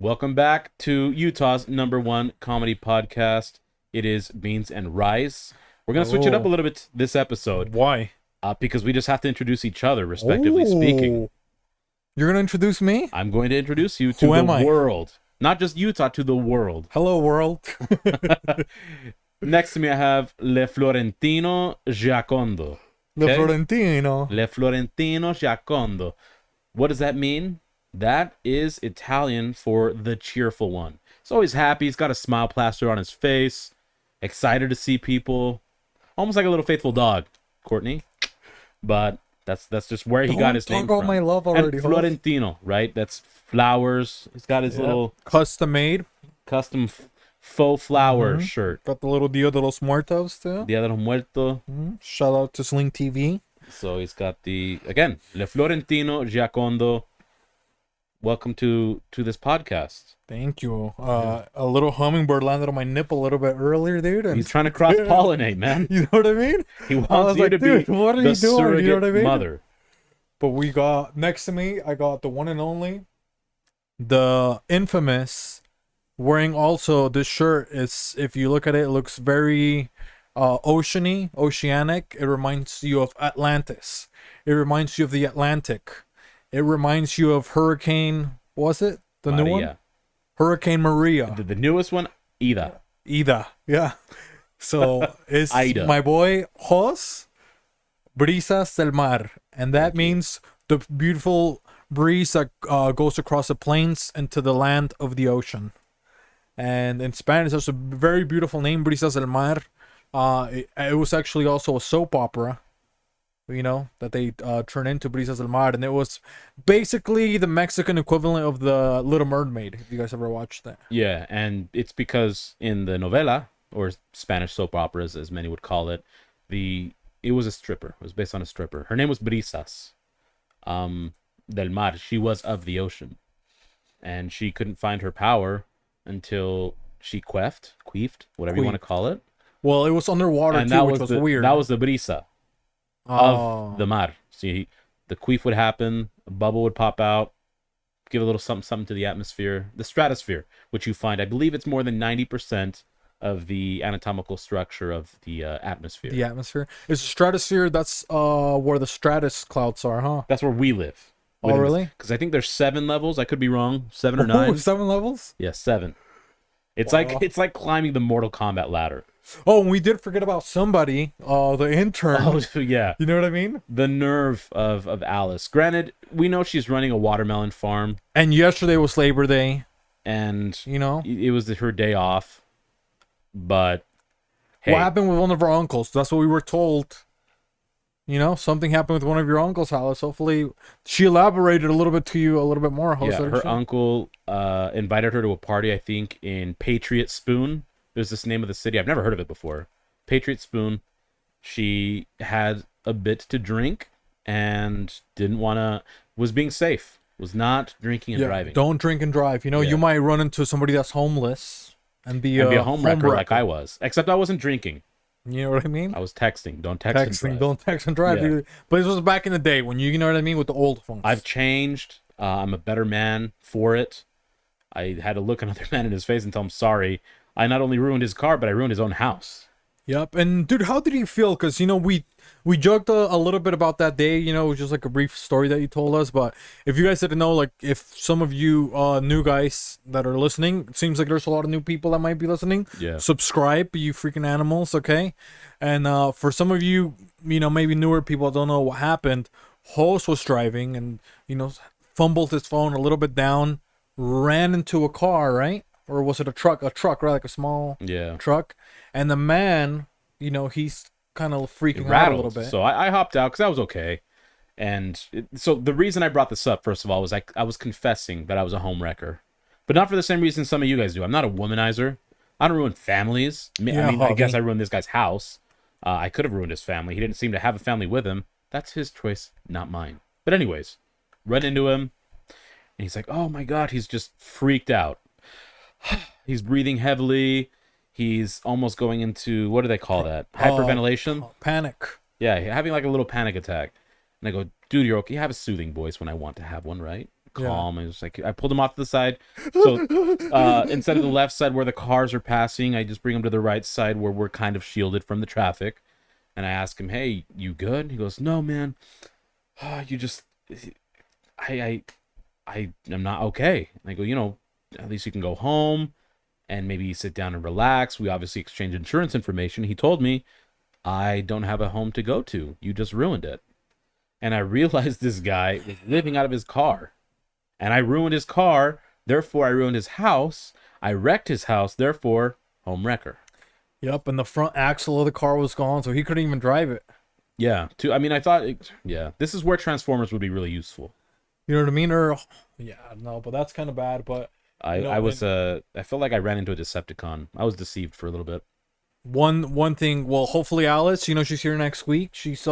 Welcome back to Utah's #1 comedy podcast. It is Beans and Rice. We're going to switch it up a little bit this episode. Why? Because we just have to introduce each other, respectively speaking. You're going to introduce me? I'm going to introduce you to the world. Not just Utah, to the world. Hello, world. Next to me, I have Le Florentino Giacondo. Le Florentino. Le Florentino Giacondo. What does that mean? That is Italian for the cheerful one. He's always happy. He's got a smile plastered on his face. Excited to see people. Almost like a little faithful dog, Courtney. But that's just where he got his name from. Don't talk about my love already. And Florentino, right? That's flowers. He's got his little... Custom made. Custom faux flower shirt. Got the little Dia de los Muertos, too. Dia de los Muertos. Shout out to Sling TV. So he's got the... Again, Le Florentino Giacondo. Welcome to this podcast. Thank you. A little hummingbird landed on my nipple a little bit earlier, dude. And he's trying to cross-pollinate, man. You know what I mean? He wants you to be what are the you doing? surrogate You know what I mean? mother. But we got, next to me, I got the one and only, the infamous, wearing also this shirt. Is, if you look at it, it looks very oceanic. It reminds you of Atlantis. It reminds you of the Atlantic. It reminds you of Hurricane, was it? The Maria. new one? Hurricane Maria. The newest one, Ida. Yeah. So it's Ida. My boy Jos, brisas del mar. And that means the beautiful breeze that goes across the plains into the land of the ocean. And in Spanish, it's a very beautiful name, Brisas del Mar. It was actually also a soap opera, you know, that they turned into Brisas del Mar, and it was basically the Mexican equivalent of the Little Mermaid, if you guys ever watched that. Yeah, and it's because in the novela, or Spanish soap operas as many would call it, it was a stripper. It was based on a stripper. Her name was Brisas del Mar. She was of the ocean, and she couldn't find her power until she queefed, whatever you want to call it. Well, it was underwater and too, which was weird. That was the brisa of the mar. See, the queef would happen, a bubble would pop out, give a little something to the atmosphere. The stratosphere, which you find, I believe it's more than 90% of the anatomical structure of the atmosphere. The atmosphere is the stratosphere. That's where the stratus clouds are, huh? That's where we live. Oh, really? Because I think there's 7 levels. I could be wrong. 7 or 9. 7 levels? Yeah, 7. It's like climbing the Mortal Kombat ladder. Oh, and we did forget about somebody, the intern. Oh, yeah. You know what I mean? The nerve of Alice. Granted, we know she's running a watermelon farm. And yesterday was Labor Day. And, you know, it was her day off. But, hey. What happened with one of our uncles? That's what we were told. You know, something happened with one of your uncles, Alice. Hopefully, she elaborated a little bit to you a little bit more. Yeah, her uncle invited her to a party, I think, in Patriot Spoon. There's this name of the city. I've never heard of it before. Patriot Spoon. She had a bit to drink and was being safe. Was not drinking and driving. Don't drink and drive. You know, you might run into somebody that's homeless and be a homewrecker like I was. Except I wasn't drinking. You know what I mean? I was texting. Don't text and drive. Don't text and drive. Yeah. But this was back in the day when you know what I mean, with the old phones. I've changed. I'm a better man for it. I had to look another man in his face and tell him sorry. I not only ruined his car, but I ruined his own house. Yep. And dude, how did you feel? Because, you know, we joked a little bit about that day, you know, it was just like a brief story that you told us. But if you guys didn't know, like, if some of you new guys that are listening, it seems like there's a lot of new people that might be listening. Yeah. Subscribe, you freaking animals, okay? And for some of you, you know, maybe newer people don't know what happened. Host was driving and, you know, fumbled his phone a little bit down, ran into a car, right? Or was it a truck? A truck, right? Like a small truck. And the man, you know, he's kind of freaking out a little bit. So I hopped out because I was okay. And so the reason I brought this up, first of all, was I was confessing that I was a home wrecker. But not for the same reason some of you guys do. I'm not a womanizer. I don't ruin families. I guess I ruined this guy's house. I could have ruined his family. He didn't seem to have a family with him. That's his choice, not mine. But anyways, run into him. And he's like, oh my God, he's just freaked out. He's breathing heavily. He's almost going into, what do they call that? Hyperventilation? Panic. Yeah, having like a little panic attack. And I go, dude, you're okay. You have a soothing voice when I want to have one, right? calm. I was like, I pulled him off to the side. So instead of the left side where the cars are passing, I just bring him to the right side where we're kind of shielded from the traffic. And I ask him, hey, you good? He goes, no, man. You just, I'm not okay. And I go, at least you can go home and maybe sit down and relax. We obviously exchange insurance information. He told me, I don't have a home to go to. You just ruined it. And I realized this guy was living out of his car. And I ruined his car, therefore I ruined his house. I wrecked his house, therefore, home wrecker. Yep, and the front axle of the car was gone, so he couldn't even drive it. Yeah, I thought, this is where Transformers would be really useful. You know what I mean? Or, yeah, no, but that's kind of bad, but... I felt like I ran into a Decepticon. I was deceived for a little bit. One thing, well, hopefully Alice, she's here next week. She's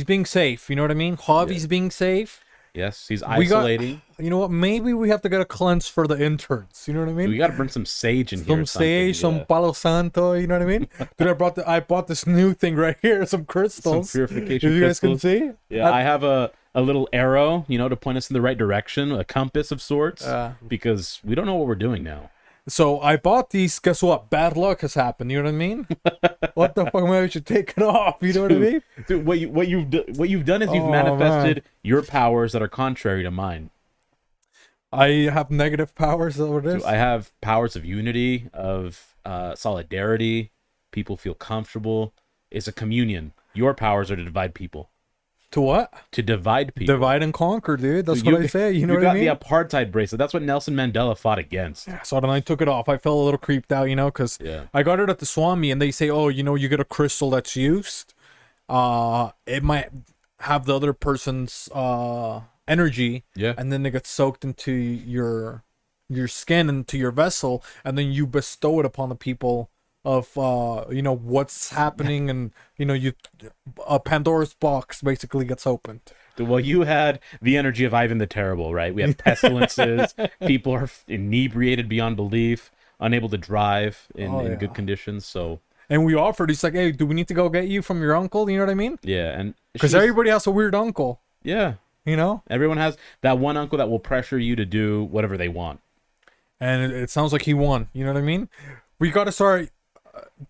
being safe, you know what I mean? Javi's being safe. Yes, he's isolating. You know what? Maybe we have to get a cleanse for the interns. You know what I mean? We got to bring some sage in here. Some sage, some Palo Santo. You know what I mean? Dude, I bought this new thing right here. Some crystals. Some purification you guys crystals. Can see? Yeah, I have a little arrow, to point us in the right direction, a compass of sorts, because we don't know what we're doing now. So I bought these. Guess what? Bad luck has happened. You know what I mean? What the fuck? Maybe I should take it off. You know what I mean? Dude, what you've done is you've manifested your powers that are contrary to mine. I have negative powers. Is that what it is? I have powers of unity, of solidarity. People feel comfortable. It's a communion. Your powers are to divide people. To what? To divide people. Divide and conquer, dude. That's what I say. You know what I mean? You got the apartheid bracelet. That's what Nelson Mandela fought against. Yeah, so then I took it off. I felt a little creeped out, because I got it at the Swami, and they say, oh, you get a crystal that's used. It might have the other person's energy, and then it gets soaked into your skin, into your vessel, and then you bestow it upon the people of what's happening, and Pandora's box basically gets opened. Well, you had the energy of Ivan the Terrible, right? We have pestilences. People are inebriated beyond belief, unable to drive in good conditions. So, and we offered. He's like, "Hey, do we need to go get you from your uncle?" You know what I mean? Yeah, and because everybody has a weird uncle. Yeah, everyone has that one uncle that will pressure you to do whatever they want. And it sounds like he won. You know what I mean? We got to start.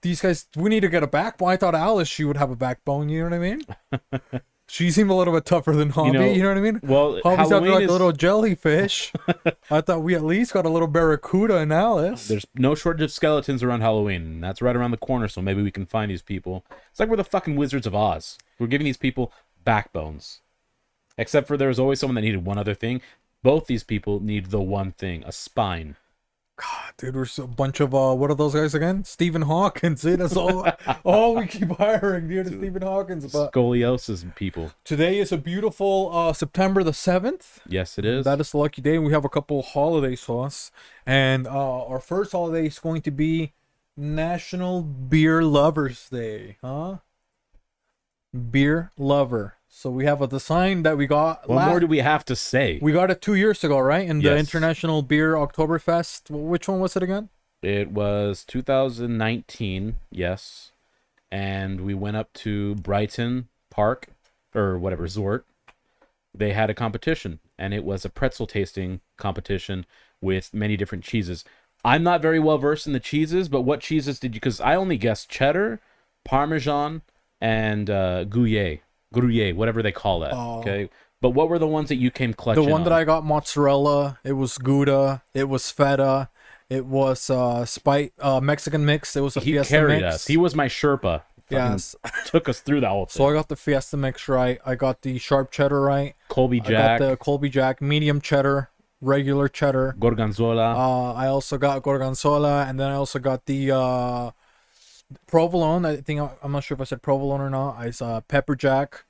These guys, we need to get a backbone. I thought Alice, she would have a backbone. You know what I mean? She seemed a little bit tougher than Hobby. You know what I mean? Well, Hobby's out there like a little jellyfish. I thought we at least got a little barracuda in Alice. There's no shortage of skeletons around Halloween. And that's right around the corner, so maybe we can find these people. It's like we're the fucking Wizards of Oz. We're giving these people backbones. Except for there was always someone that needed one other thing. Both these people need the one thing, a spine. God, dude, we're a bunch of what are those guys again? Stephen Hawkins. See, that's all we keep hiring, dude. Is Stephen Hawkins. But scoliosis people. Today is a beautiful September the 7th. Yes, it is. That is the lucky day. We have a couple holiday sauce, and our first holiday is going to be National Beer Lovers Day, huh? Beer lover. So we have a design that we got. What more do we have to say? We got it 2 years ago, right? In the International Beer Oktoberfest. Which one was it again? It was 2019, yes. And we went up to Brighton Park, or whatever, resort. They had a competition, and it was a pretzel tasting competition with many different cheeses. I'm not very well versed in the cheeses, but what cheeses did you... Because I only guessed cheddar, Parmesan, and Gruyere, whatever they call it. Okay, but what were the ones that you came clutching? The one that I got, mozzarella. It was Gouda. It was feta. It was Mexican mix. It was a Fiesta carried mix. us. He was my Sherpa. Yes, took us through the whole thing. So I got the Fiesta mix right. I got the sharp cheddar right. Colby Jack. I got the Colby Jack, medium cheddar, regular cheddar. Gorgonzola. I also got Gorgonzola, and then I also got the provolone. I'm not sure if I said provolone or not. I saw pepper jack.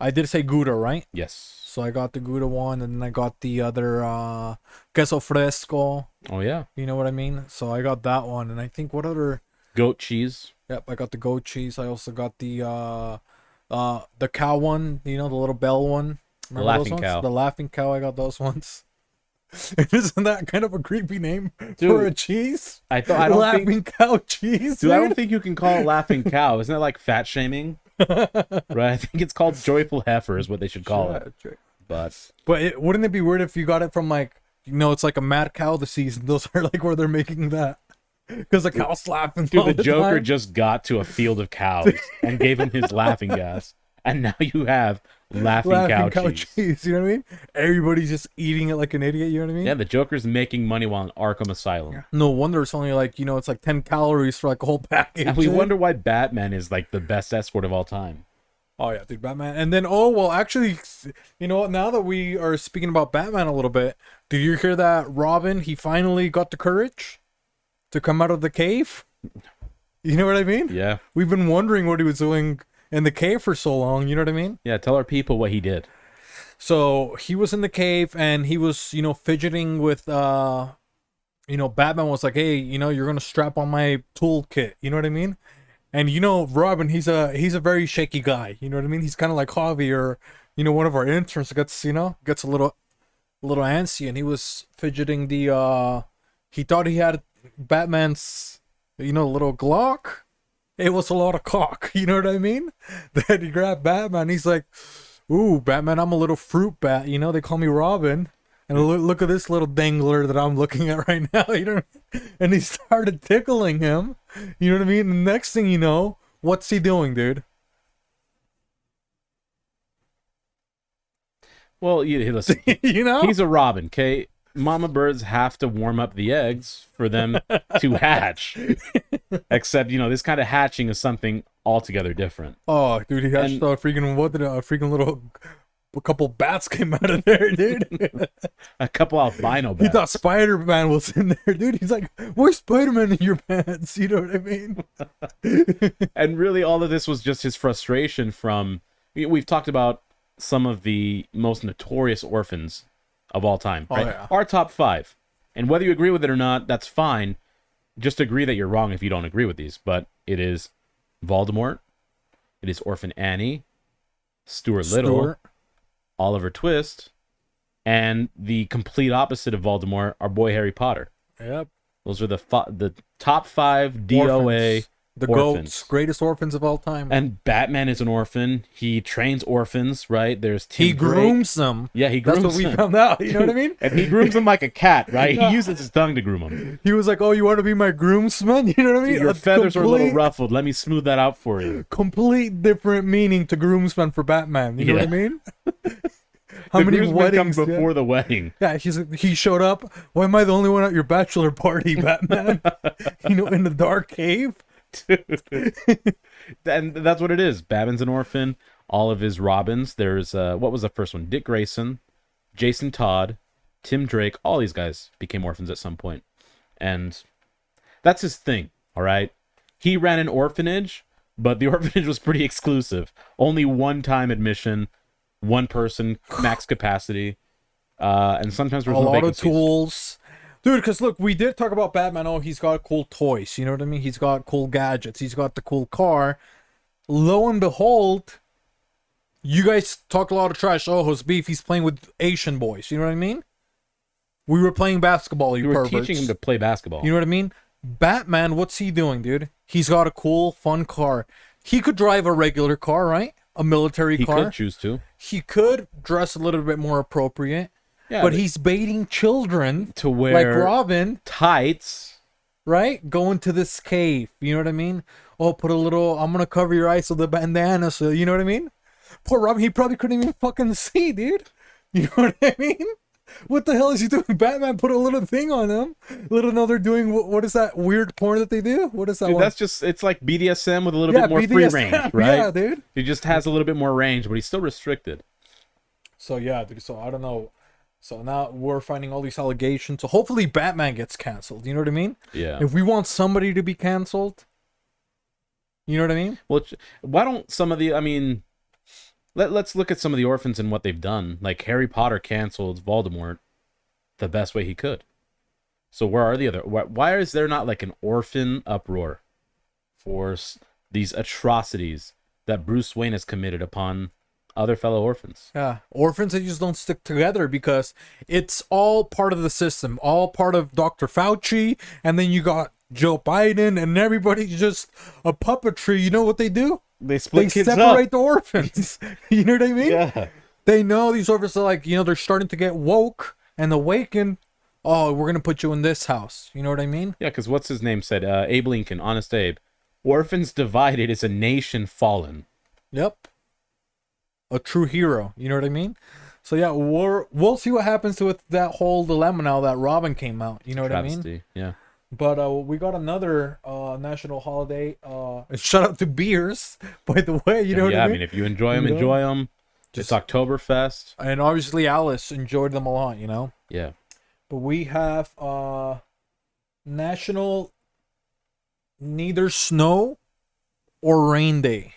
I did say Gouda, right? Yes. So I got the Gouda one, and then I got the other queso fresco. Oh yeah. You know what I mean? So I got that one, and I think what other goat cheese? Yep, I got the goat cheese. I also got the cow one. You know, the little bell one. Remember the laughing cow. The laughing cow. I got those ones. Isn't that kind of a creepy name for a cheese? I don't laughing think cow cheese. Dude, I don't think you can call it laughing cow. Isn't that like fat shaming? Right? I think it's called joyful heifer is what they should call it. But wouldn't it be weird if you got it from like, it's like a mad cow disease, and those are like where they're making that because the cow's laughing. dude, all the Joker time. just got to a field of cows and gave him his laughing gas, and now you have laughing cow cheese. You know what I mean? Everybody's just eating it like an idiot. You know what I mean? Yeah, the Joker's making money while in Arkham Asylum. No wonder it's only like, it's like 10 calories for like a whole package. And we wonder why Batman is like the best escort of all time. Oh yeah, dude, Batman. And then, actually, you know what? Now that we are speaking about Batman a little bit, did you hear that Robin, he finally got the courage to come out of the cave? You know what I mean? Yeah. We've been wondering what he was doing in the cave for so long. You know what I mean? Yeah, tell our people what he did. So he was in the cave and he was, fidgeting with, Batman was like, hey, you're going to strap on my toolkit. You know what I mean? And Robin, he's a very shaky guy. You know what I mean? He's kind of like Javi or, one of our interns gets a little antsy, and he was fidgeting he thought he had Batman's, little Glock. It was a lot of cock. You know what I mean? Then he grabbed Batman. He's like, ooh, Batman, I'm a little fruit bat. They call me Robin. And look at this little dangler that I'm looking at right now. And he started tickling him. You know what I mean? The next thing you know, what's he doing, dude? Well, listen. He's a Robin, okay? Mama birds have to warm up the eggs for them to hatch. Except, this kind of hatching is something altogether different. Oh, dude, he hatched a freaking little... A couple bats came out of there, dude. A couple albino bats. He thought Spider-Man was in there, dude. He's like, where's Spider-Man in your pants? You know what I mean? And really all of this was just his frustration from... We've talked about some of the most notorious orphans of all time, right? Yeah. Our top 5. And whether you agree with it or not, that's fine. Just agree that you're wrong if you don't agree with these. But it is Voldemort. It is Orphan Annie. Stuart Little. Oliver Twist, and the complete opposite of Voldemort, our boy Harry Potter. Yep. Those are the top 5 DOA the orphans. GOATs, greatest orphans of all time. And Batman is an orphan. He trains orphans, right? There's Tim He grooms them. Yeah, he grooms them. That's what we found out. You know what I mean? And he grooms them like a cat, right? He uses his tongue to groom them. He was like, oh, you want to be my groomsman? You know what I mean? Your feathers are a little ruffled. Let me smooth that out for you. Complete different meaning to groomsman for Batman. You know what I mean? How the many weddings comes before the wedding? Yeah, he showed up. Why am I the only one at your bachelor party, Batman? In the dark cave. Dude. And that's what it is. Batman's an orphan. All of his Robins. There's what was the first one? Dick Grayson, Jason Todd, Tim Drake. All these guys became orphans at some point, and that's his thing. All right, he ran an orphanage, but the orphanage was pretty exclusive. Only one-time admission. One person, max capacity, and sometimes there's a no lot vacancies. of tools, dude. Because look, we did talk about Batman. Oh, he's got cool toys. You know what I mean? He's got cool gadgets. He's got the cool car. Lo and behold, you guys talk a lot of trash. Oh, his beef. He's playing with Asian boys. You know what I mean? We were playing basketball. You were perverts. teaching him to play basketball. You know what I mean? Batman, what's he doing, dude? He's got a cool, fun car. He could drive a regular car, right? A military car. He could choose to. He could dress a little bit more appropriate. Yeah, but he's baiting children to wear like Robin tights, right? Going to this cave. You know what I mean? Oh, put a little. I'm gonna cover your eyes with the bandana. So you know what I mean? Poor Robin. He probably couldn't even fucking see, dude. You know what I mean? What the hell is he doing? Batman put a little thing on him. Little know they're doing what is that weird porn that they do? What is that? Dude, one? that's just it's like BDSM with a little bit more free range, right? Yeah, dude. He just has a little bit more range, but he's still restricted. So yeah, dude. So I don't know. So now we're finding all these allegations. So hopefully Batman gets canceled. You know what I mean? Yeah. If we want somebody to be canceled, you know what I mean? Well, why don't some of the? I mean, let's look at some of the orphans and what they've done. Like Harry Potter canceled Voldemort the best way he could. So where are the other? Why is there not like an orphan uproar for these atrocities that Bruce Wayne has committed upon other fellow orphans? Yeah, orphans that just don't stick together because it's all part of the system, all part of Dr. Fauci, and then you got Joe Biden, and everybody's just a puppetry. You know what they do? They split kids separate up. the orphans. You know what I mean? Yeah. They know these orphans are like, they're starting to get woke and awakened. Oh, we're going to put you in this house. You know what I mean? Yeah, because what's his name said? Abe Lincoln, Honest Abe. Orphans divided is a nation fallen. Yep. A true hero. You know what I mean? So yeah, we'll see what happens with that whole dilemma now that Robin came out. You know what I mean? Travesty, yeah. But we got another national holiday. Shout out to beers, by the way. You know what I mean? If you enjoy them, enjoy them. It's Oktoberfest. And obviously Alice enjoyed them a lot, Yeah. But we have National Neither Snow or Rain Day.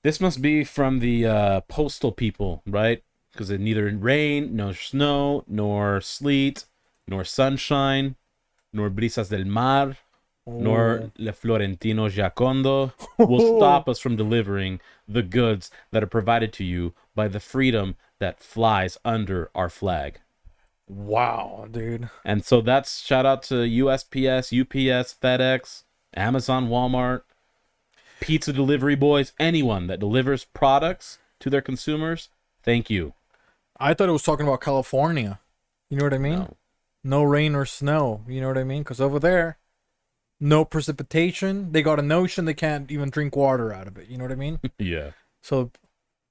This must be from the postal people, right? Because it neither rain, nor snow, nor sleet, nor sunshine, nor brisas del mar, nor le florentino giacondo will stop us from delivering the goods that are provided to you by the freedom that flies under our flag. Wow, dude. And so that's shout out to USPS, UPS, FedEx, Amazon, Walmart, pizza delivery boys, anyone that delivers products to their consumers. Thank you. I thought it was talking about California. You know what I mean? No. No rain or snow. You know what I mean? Because over there, no precipitation. They got an ocean. They can't even drink water out of it. You know what I mean? Yeah. So,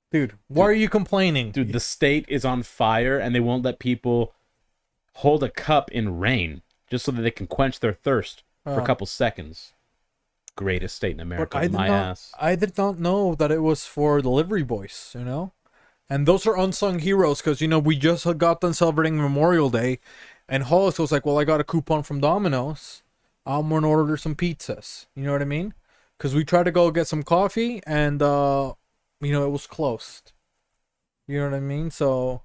dude, why are you complaining? Dude, the state is on fire and they won't let people hold a cup in rain just so that they can quench their thirst for a couple seconds. Greatest state in America. I did not know that it was for delivery boys, And those are unsung heroes because, we just got done celebrating Memorial Day. And Hollis was like, well, I got a coupon from Domino's. I'm going to order some pizzas. You know what I mean? Because we tried to go get some coffee and, it was closed. You know what I mean? So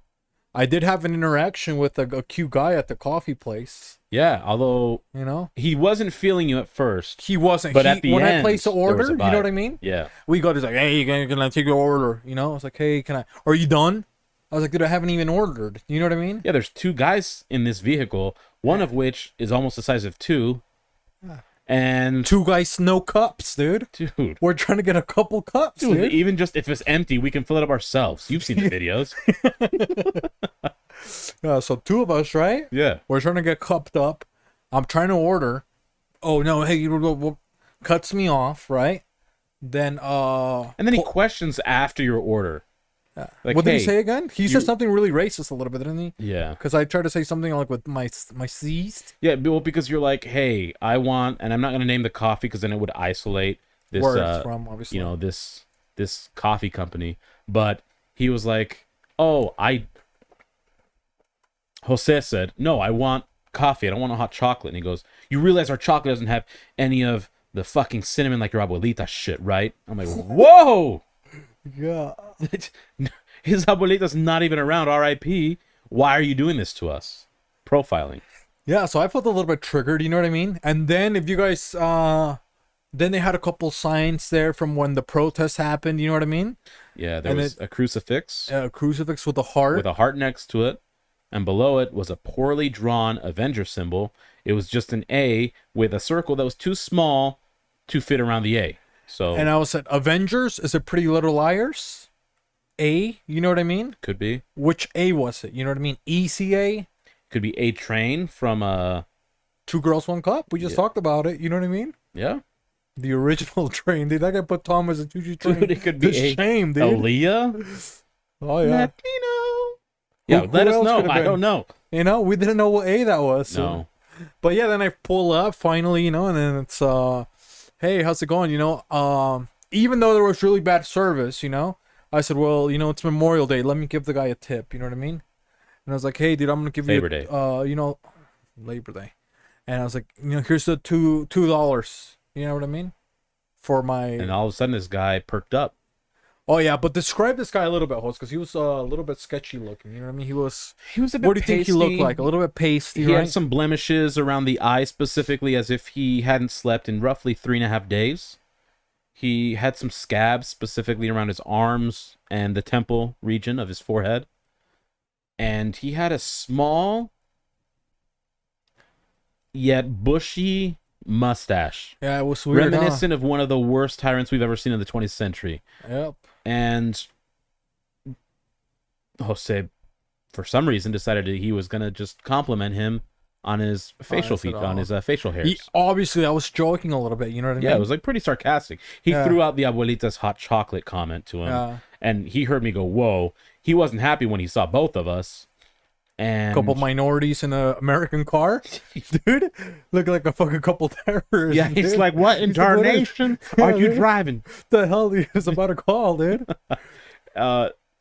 I did have an interaction with a cute guy at the coffee place. Yeah, although, he wasn't feeling you at first. He wasn't. But at the when end, I placed the order, you know what I mean? Yeah. We got, he's like, hey, can I take your order? I was like, hey, are you done? I was like, dude, I haven't even ordered. You know what I mean? Yeah, there's two guys in this vehicle, one of which is almost the size of two. And two guys, no cups, dude. We're trying to get a couple cups, dude. Even just if it's empty, we can fill it up ourselves. You've seen the videos. Yeah, so two of us, right? Yeah. We're trying to get cupped up. I'm trying to order. Oh no, hey, cuts me off, right? Then and then he questions after your order. Like, what did he say again? He said something really racist a little bit, didn't he? Yeah. Because I tried to say something like with my C's. Yeah, well, because you're like, hey, I want, and I'm not going to name the coffee because then it would isolate this, where it's from, obviously. This coffee company. But he was like, oh, Jose said, no, I want coffee. I don't want a hot chocolate. And he goes, you realize our chocolate doesn't have any of the fucking cinnamon like your abuelita shit, right? I'm like, whoa! Yeah. His abuelita's not even around, R.I.P. Why are you doing this to us? Profiling. Yeah, so I felt a little bit triggered, you know what I mean? And then if you guys, then they had a couple signs there from when the protest happened, you know what I mean? Yeah, there was a crucifix. A crucifix with a heart. With a heart next to it. And below it was a poorly drawn Avenger symbol. It was just an A with a circle that was too small to fit around the A. So, and I was at Avengers. Is it Pretty Little Liars? A, you know what I mean? Could be. Which A was it? You know what I mean? ECA? Could be A Train from Two Girls, One Cup. We just talked about it. You know what I mean? Yeah. The original Train. Dude, that guy put Tom as a choo-choo train. Dude, it could be shame, dude. Aaliyah? Oh, yeah. Let me know. Yeah, let us know. I don't know. We didn't know what A that was. So. No. But yeah, then I pull up finally, and then it's, hey, how's it going? Even though there was really bad service, I said, well, it's Memorial Day. Let me give the guy a tip. You know what I mean? And I was like, hey, dude, I'm going to give Labor you, Day. Labor Day. And I was like, here's the $2. You know what I mean? For my... And all of a sudden, this guy perked up. Oh, yeah, but describe this guy a little bit, host, because he was a little bit sketchy looking. You know what I mean? He was a bit What do you think he looked like? A little bit pasty, He right? had some blemishes around the eye, specifically as if he hadn't slept in roughly 3.5 days. He had some scabs, specifically around his arms and the temple region of his forehead. And he had a small, yet bushy mustache. Yeah, it was weird, reminiscent of one of the worst tyrants we've ever seen in the 20th century. Yep. And Jose, for some reason, decided that he was gonna just compliment him on his facial on his facial hairs. Obviously, I was joking a little bit. You know what I mean? Yeah, it was like pretty sarcastic. He threw out the abuelita's hot chocolate comment to him, and he heard me go, "Whoa!" He wasn't happy when he saw both of us. And couple minorities in an American car, dude, look like a fucking couple terrorists. Yeah, he's like, "What in tarnation are you driving? The hell is about to call, dude?"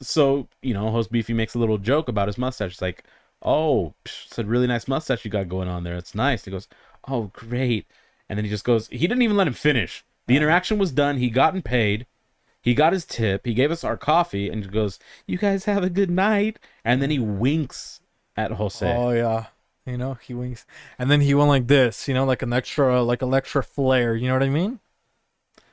So host Beefy makes a little joke about his mustache. It's like, "Oh, it's a really nice mustache you got going on there. It's nice." He goes, "Oh, great," and then he just goes. He didn't even let him finish. The interaction was done. He gotten paid. He got his tip. He gave us our coffee, and he goes, "You guys have a good night." And then he winks at Jose. Oh yeah, he winks, and then he went like this, like an extra flare. You know what I mean?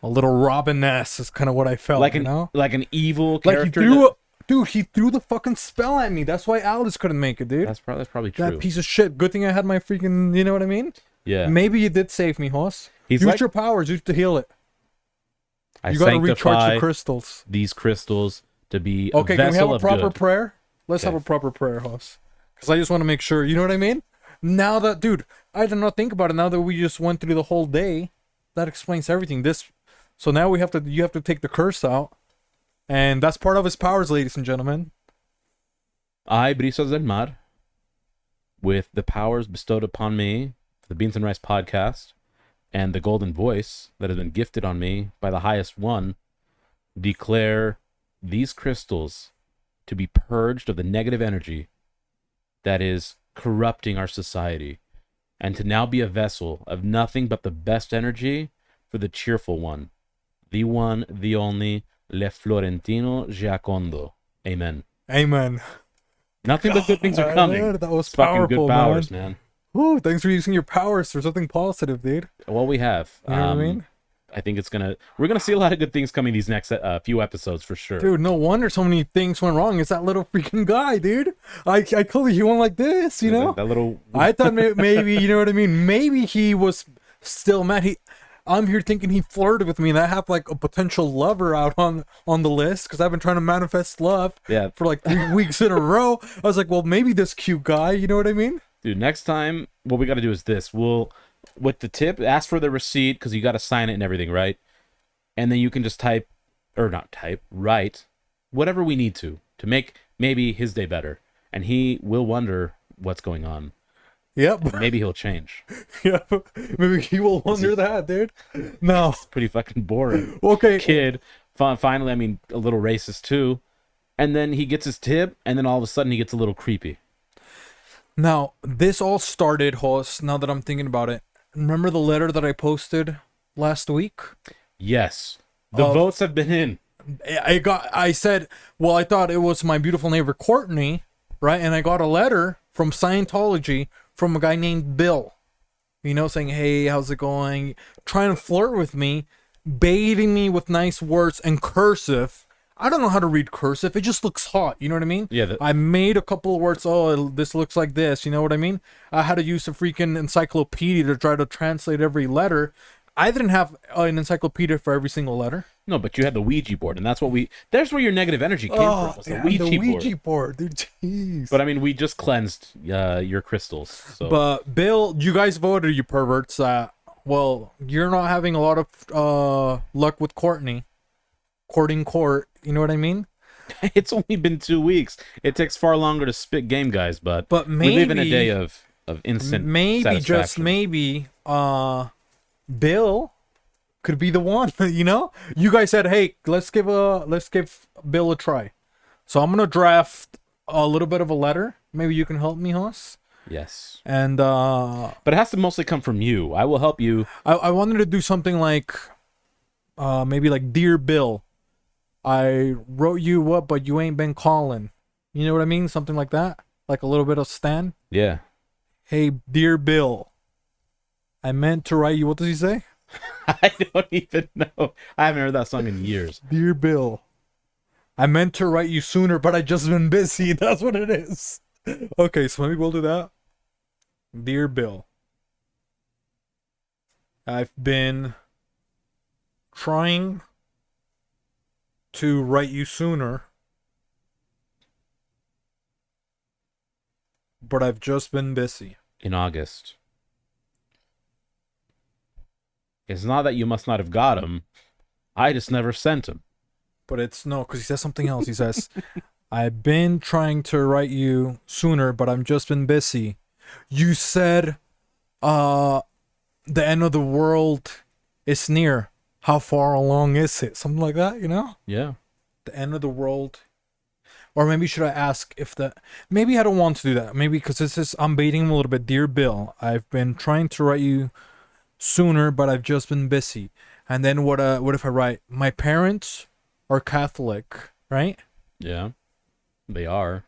A little Robin-esque is kind of what I felt. Like an evil character. Dude, he threw the fucking spell at me. That's why Alice couldn't make it, dude. That's probably true. That piece of shit. Good thing I had my freaking. You know what I mean? Yeah. Maybe you did save me, Hoss. Use your powers. Use to heal it. You gotta recharge the crystals. These crystals to be okay. Can we have a proper good. prayer? Let's have a proper prayer, Hoss. Because I just want to make sure. You know what I mean? Now that, dude, I did not think about it. Now that we just went through the whole day, that explains everything. So now you have to take the curse out, and that's part of his powers, ladies and gentlemen. I, Brisas del Mar, with the powers bestowed upon me for the Beans and Rice podcast, and the golden voice that has been gifted on me by the highest one, declare these crystals to be purged of the negative energy that is corrupting our society, and to now be a vessel of nothing but the best energy for the cheerful one, the one, the only, Le Florentino Giacondo. Amen. Amen. Nothing but good things are coming. Dude, that was it's fucking powerful, good powers, man. Ooh, thanks for using your powers for something positive, dude. Well, we have. You know what I mean? I think we're gonna see a lot of good things coming these next few episodes for sure. Dude, no wonder so many things went wrong. It's that little freaking guy, dude. I told you he went like this, That little. I thought maybe, you know what I mean? Maybe he was still mad. I'm here thinking he flirted with me, and I have like a potential lover out on the list because I've been trying to manifest love for like 3 weeks in a row. I was like, well, maybe this cute guy, you know what I mean? Dude, next time, what we got to do is this. We'll, with the tip, ask for the receipt because you got to sign it and everything, right? And then you can just write whatever we need to make maybe his day better. And he will wonder what's going on. Yep. Maybe he'll change. Yeah, maybe he will wonder that, dude. No. It's pretty fucking boring. Okay. Kid, finally, I mean, a little racist too. And then he gets his tip, and then all of a sudden he gets a little creepy. Now, this all started, Hoss, now that I'm thinking about it. Remember the letter that I posted last week? Yes. The votes have been in. I said, well, I thought it was my beautiful neighbor Courtney, right? And I got a letter from Scientology from a guy named Bill, saying, hey, how's it going? Trying to flirt with me, baiting me with nice words and cursive. I don't know how to read cursive. It just looks hot. You know what I mean? Yeah. I made a couple of words. Oh, this looks like this. You know what I mean? I had to use a freaking encyclopedia to try to translate every letter. I didn't have an encyclopedia for every single letter. No, but you had the Ouija board, and that's there's where your negative energy came from. Was the Ouija board, dude. Jeez. But I mean, we just cleansed your crystals. So. But Bill, you guys voted, you perverts. Well, you're not having a lot of luck with Courtney. Courting court, you know what I mean? It's only been 2 weeks. It takes far longer to spit game, guys. But maybe, we live in a day of instant maybe, just maybe, Bill could be the one. You guys said, hey, let's give Bill a try. So I'm gonna draft a little bit of a letter. Maybe you can help me, Hoss. Yes. And but it has to mostly come from you. I will help you. I wanted to do something like maybe like, Dear Bill, I wrote you up, but you ain't been calling. You know what I mean? Something like that. Like a little bit of Stan. Yeah. Hey, Dear Bill, I meant to write you. What does he say? I don't even know. I haven't heard that song in years. Dear Bill, I meant to write you sooner, but I just been busy. That's what it is. Okay, so maybe we'll do that. Dear Bill, I've been trying to write you sooner, but I've just been busy. In August. It's not that you must not have got him. I just never sent him. But it's no, because he says something else. He says, I've been trying to write you sooner, but I've just been busy. You said the end of the world is near. How far along is it? Something like that, you know? Yeah. The end of the world. Or maybe should I ask if the... Maybe I don't want to do that. Maybe because this is... I'm baiting him a little bit. Dear Bill, I've been trying to write you sooner, but I've just been busy. And then what if I write, my parents are Catholic, right? Yeah. They are.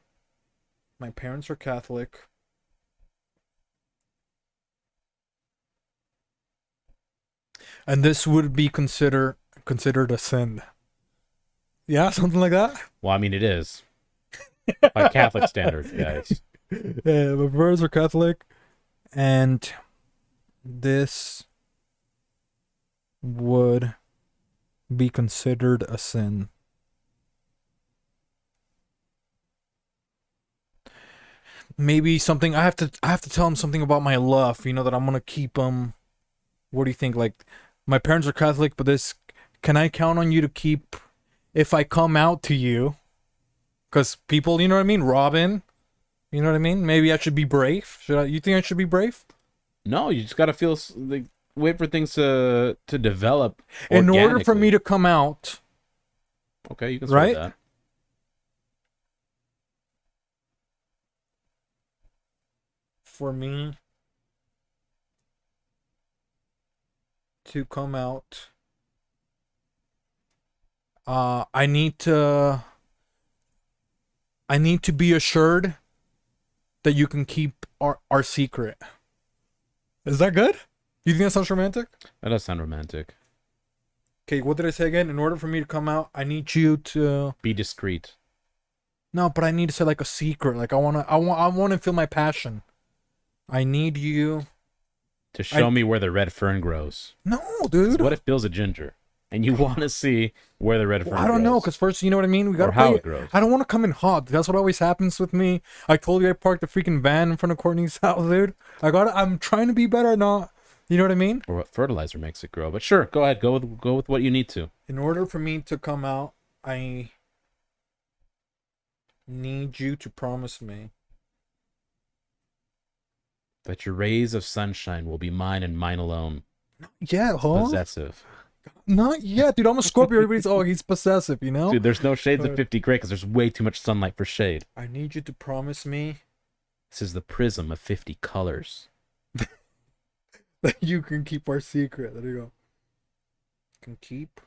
My parents are Catholic. And this would be considered a sin. Yeah, something like that. Well, I mean, it is. By Catholic standards, guys. Yeah, my parents are Catholic, and this would be considered a sin. Maybe something I have to tell him something about my love, you know, that I'm gonna keep him. What do you think? Like, my parents are Catholic, but this, can I count on you to keep if I come out to you? Because people, you know what I mean? Robin, you know what I mean? Maybe I should be brave. You think I should be brave? No, you just gotta feel like wait for things to develop. In order for me to come out, okay, you can right? that. For me to come out, I need to be assured that you can keep our secret. Is that good? You think that sounds romantic? That does sound romantic. Okay, what did I say again? In order for me to come out, I need you to be discreet. No, but I need to say like a secret. Like I want to feel my passion. I need you to show me where the red fern grows. No, dude. What if Bill's a ginger and you want to see where the red fern grows? I don't know, because first, you know what I mean? We got how it grows. I don't want to come in hot. That's what always happens with me. I told you I parked the freaking van in front of Courtney's house, dude. I'm trying to be better, not. You know what I mean? Or what fertilizer makes it grow. But sure, go ahead. Go with what you need to. In order for me to come out, I need you to promise me that your rays of sunshine will be mine and mine alone. Yeah, huh? Possessive. Not yet, dude. I'm a Scorpio. Everybody's, he's possessive, you know? Dude, there's no shades of 50 gray because there's way too much sunlight for shade. I need you to promise me. This is the prism of 50 colors. That you can keep our secret. There you go. Can keep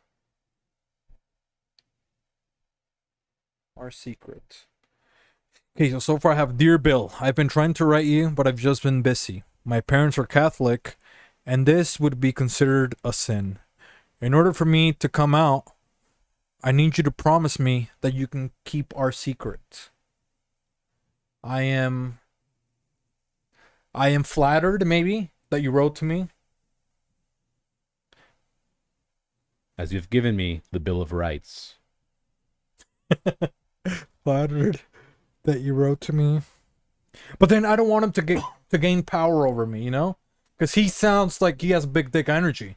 our secret. Okay, so far I have Dear Bill. I've been trying to write you, but I've just been busy. My parents are Catholic, and this would be considered a sin. In order for me to come out, I need you to promise me that you can keep our secret. I am flattered, maybe, that you wrote to me. As you've given me the Bill of Rights. Flattered that you wrote to me. But then I don't want him to gain power over me, you know? Because he sounds like he has big dick energy.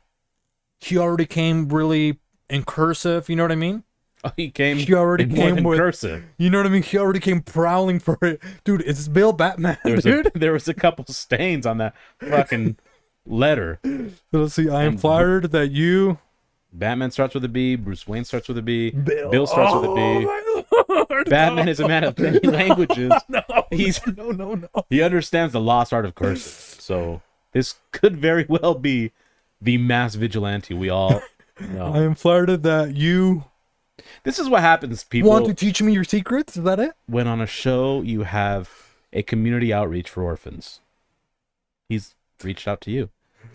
He already came really in cursive, you know what I mean? Oh, he already came with cursive. You know what I mean? He already came prowling for it. Dude, it's Bill Batman, there was a couple stains on that fucking letter. Let's see. I am flattered that you... Batman starts with a B. Bruce Wayne starts with a B. Bill starts with a B. My Lord, Batman is a man of many languages. No. He understands the lost art of cursive. So this could very well be the mass vigilante we all know. I am flattered that you... This is what happens, people. Want to teach me your secrets? Is that it? When on a show you have a community outreach for orphans. He's reached out to you.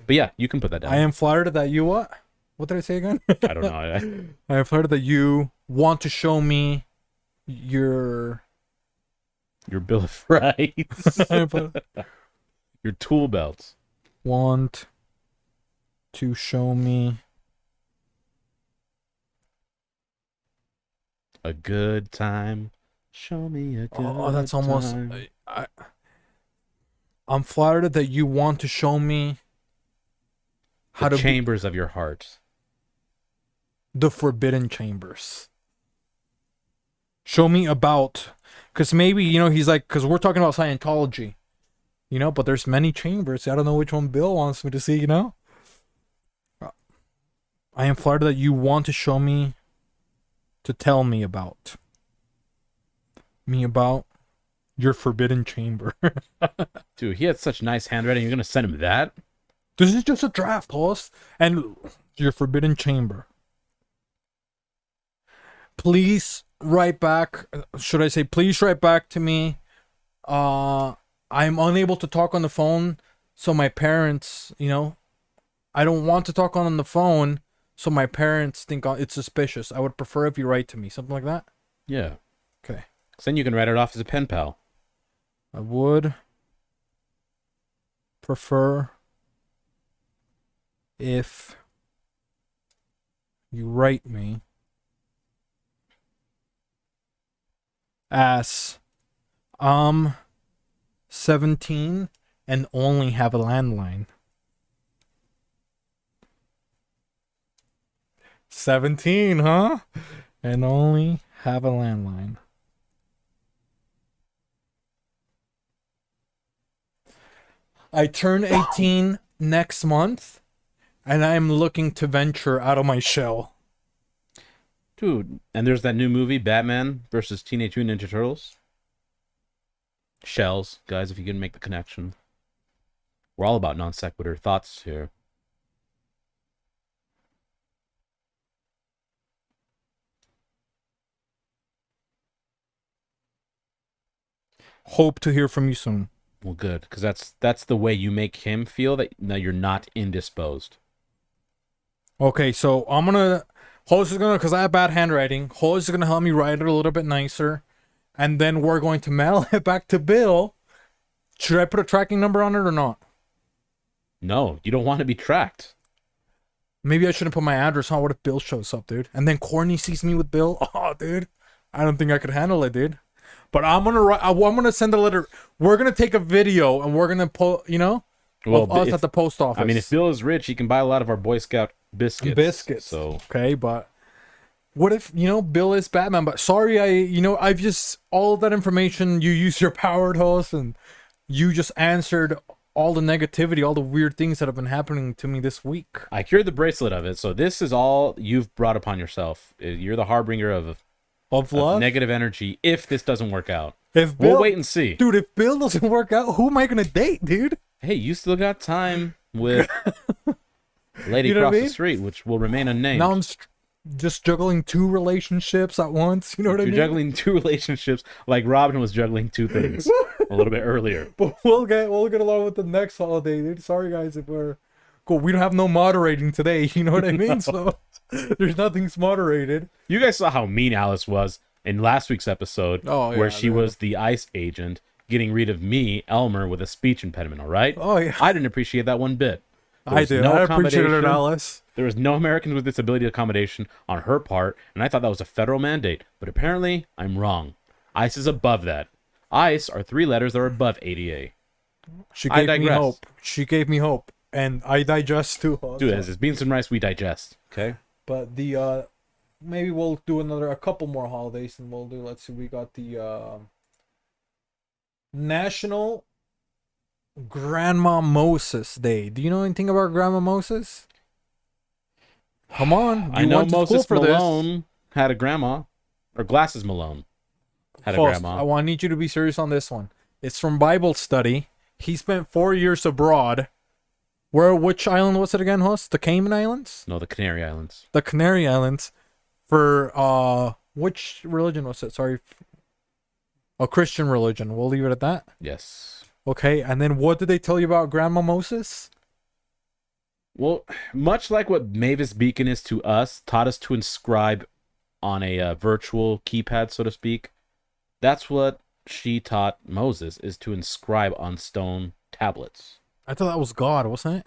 But yeah, you can put that down. I am flattered that you what? What did I say again? I don't know. I am flattered that you want to show me your Bill of Rights. Your tool belts. Want to show me a good time. Show me a good time. Oh, that's almost... I'm flattered that you want to show me how The to chambers of your heart. the forbidden chambers. Show me about, because maybe, he's like, because we're talking about Scientology, but there's many chambers. I don't know which one Bill wants me to see, I am flattered that you want to show me, to tell me about your forbidden chamber. Dude, he had such nice handwriting. You're going to send him that? This is just a draft, host. And your forbidden chamber. Please write back. Should I say, please write back to me. I'm unable to talk on the phone. So my parents, I don't want to talk on the phone. So my parents think it's suspicious. I would prefer if you write to me. Something like that? Yeah. Okay. So then you can write it off as a pen pal. I would prefer if you write me as 17 and only have a landline. 17, huh? And only have a landline. I turn 18 next month, and I'm looking to venture out of my shell. Dude, and there's that new movie, Batman versus Teenage Mutant Ninja Turtles. Shells, guys, if you can make the connection. We're all about non sequitur thoughts here. Hope to hear from you soon. Well, good, because that's the way you make him feel that you're not indisposed. Okay, so I'm gonna Host is gonna, because I have bad handwriting. Host is gonna help me write it a little bit nicer, and then we're going to mail it back to Bill. Should I put a tracking number on it or not? No, you don't want to be tracked. Maybe I shouldn't put my address. Huh? What if Bill shows up, dude? And then Courtney sees me with Bill. Oh, dude, I don't think I could handle it, dude. But I'm gonna write. I'm gonna send a letter. We're gonna take a video and we're gonna put, of us at the post office. I mean, if Bill is rich, he can buy a lot of our Boy Scout biscuits. So okay, but what if Bill is Batman? But sorry, I've just all of that information. You use your powered host, and you just answered all the negativity, all the weird things that have been happening to me this week. I cured the bracelet of it, so this is all you've brought upon yourself. You're the harbinger of love, negative energy. If this doesn't work out, we'll wait and see, dude. If Bill doesn't work out, who am I gonna date, dude? Hey, you still got time with lady across the street, which will remain unnamed. Now I'm just juggling two relationships at once. You know what I mean? You're juggling two relationships like Robin was juggling two things a little bit earlier. But we'll get along with the next holiday, dude. Sorry guys if we're cool. We don't have no moderating today. You know what I mean? So there's nothing's moderated. You guys saw how mean Alice was in last week's episode, where she was the ICE agent getting rid of me, Elmer, with a speech impediment. All right? Oh yeah. I didn't appreciate that one bit. I did. I appreciated it, Alice. There was no Americans with Disability accommodation on her part, and I thought that was a federal mandate. But apparently, I'm wrong. ICE is above that. ICE are three letters that are above ADA. She gave me hope. She gave me hope, and I digest too. Dude, as it's beans and rice, we digest. Okay. But the maybe we'll do a couple more holidays, and we'll do. Let's see, we got the National Grandma Moses Day. Do you know anything about Grandma Moses? Come on. I know Moses Malone had a grandma, or Glasses Malone had a grandma. I need you to be serious on this one. It's from Bible study. He spent 4 years abroad. Which island was it again, host? The Cayman Islands? No, the Canary Islands. The Canary Islands. For which religion was it? Sorry. A Christian religion. We'll leave it at that. Yes. Okay, and then what did they tell you about Grandma Moses? Well, much like what Mavis Beacon is to us, taught us to inscribe on a virtual keypad, so to speak. That's what she taught Moses, is to inscribe on stone tablets. I thought that was God, wasn't it?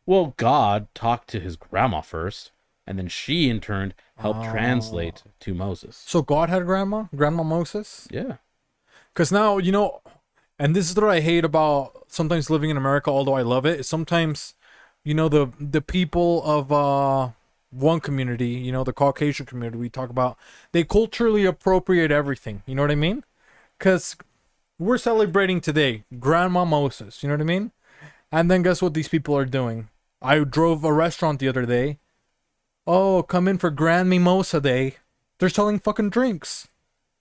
Well, God talked to his grandma first, and then she, in turn, helped translate to Moses. So God had a grandma? Grandma Moses? Yeah. Because now, And this is what I hate about sometimes living in America, although I love it, is sometimes, the people of one community, the Caucasian community we talk about, they culturally appropriate everything. You know what I mean? Because we're celebrating today Grandma Moses. You know what I mean? And then guess what these people are doing? I drove a restaurant the other day. Oh, come in for Grand Mimosa Day. They're selling fucking drinks.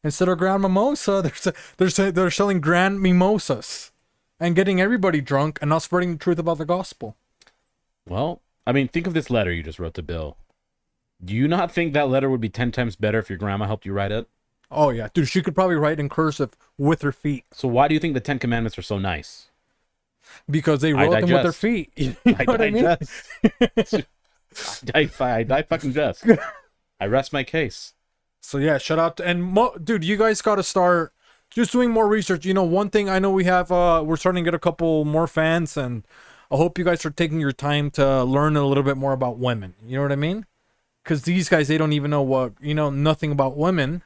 Instead of Grand Mimosa, they're selling Grand Mimosas. And getting everybody drunk and not spreading the truth about the gospel. Well, I mean, think of this letter you just wrote to Bill. Do you not think that letter would be 10 times better if your grandma helped you write it? Oh, yeah. Dude, she could probably write in cursive with her feet. So why do you think the 10 Commandments are so nice? Because they wrote them with their feet. You know what I mean? I fucking jest. I rest my case. So yeah, shout out to, dude, you guys got to start just doing more research. One thing I know we have, we're starting to get a couple more fans, and I hope you guys are taking your time to learn a little bit more about women. You know what I mean? Because these guys, they don't even know nothing about women.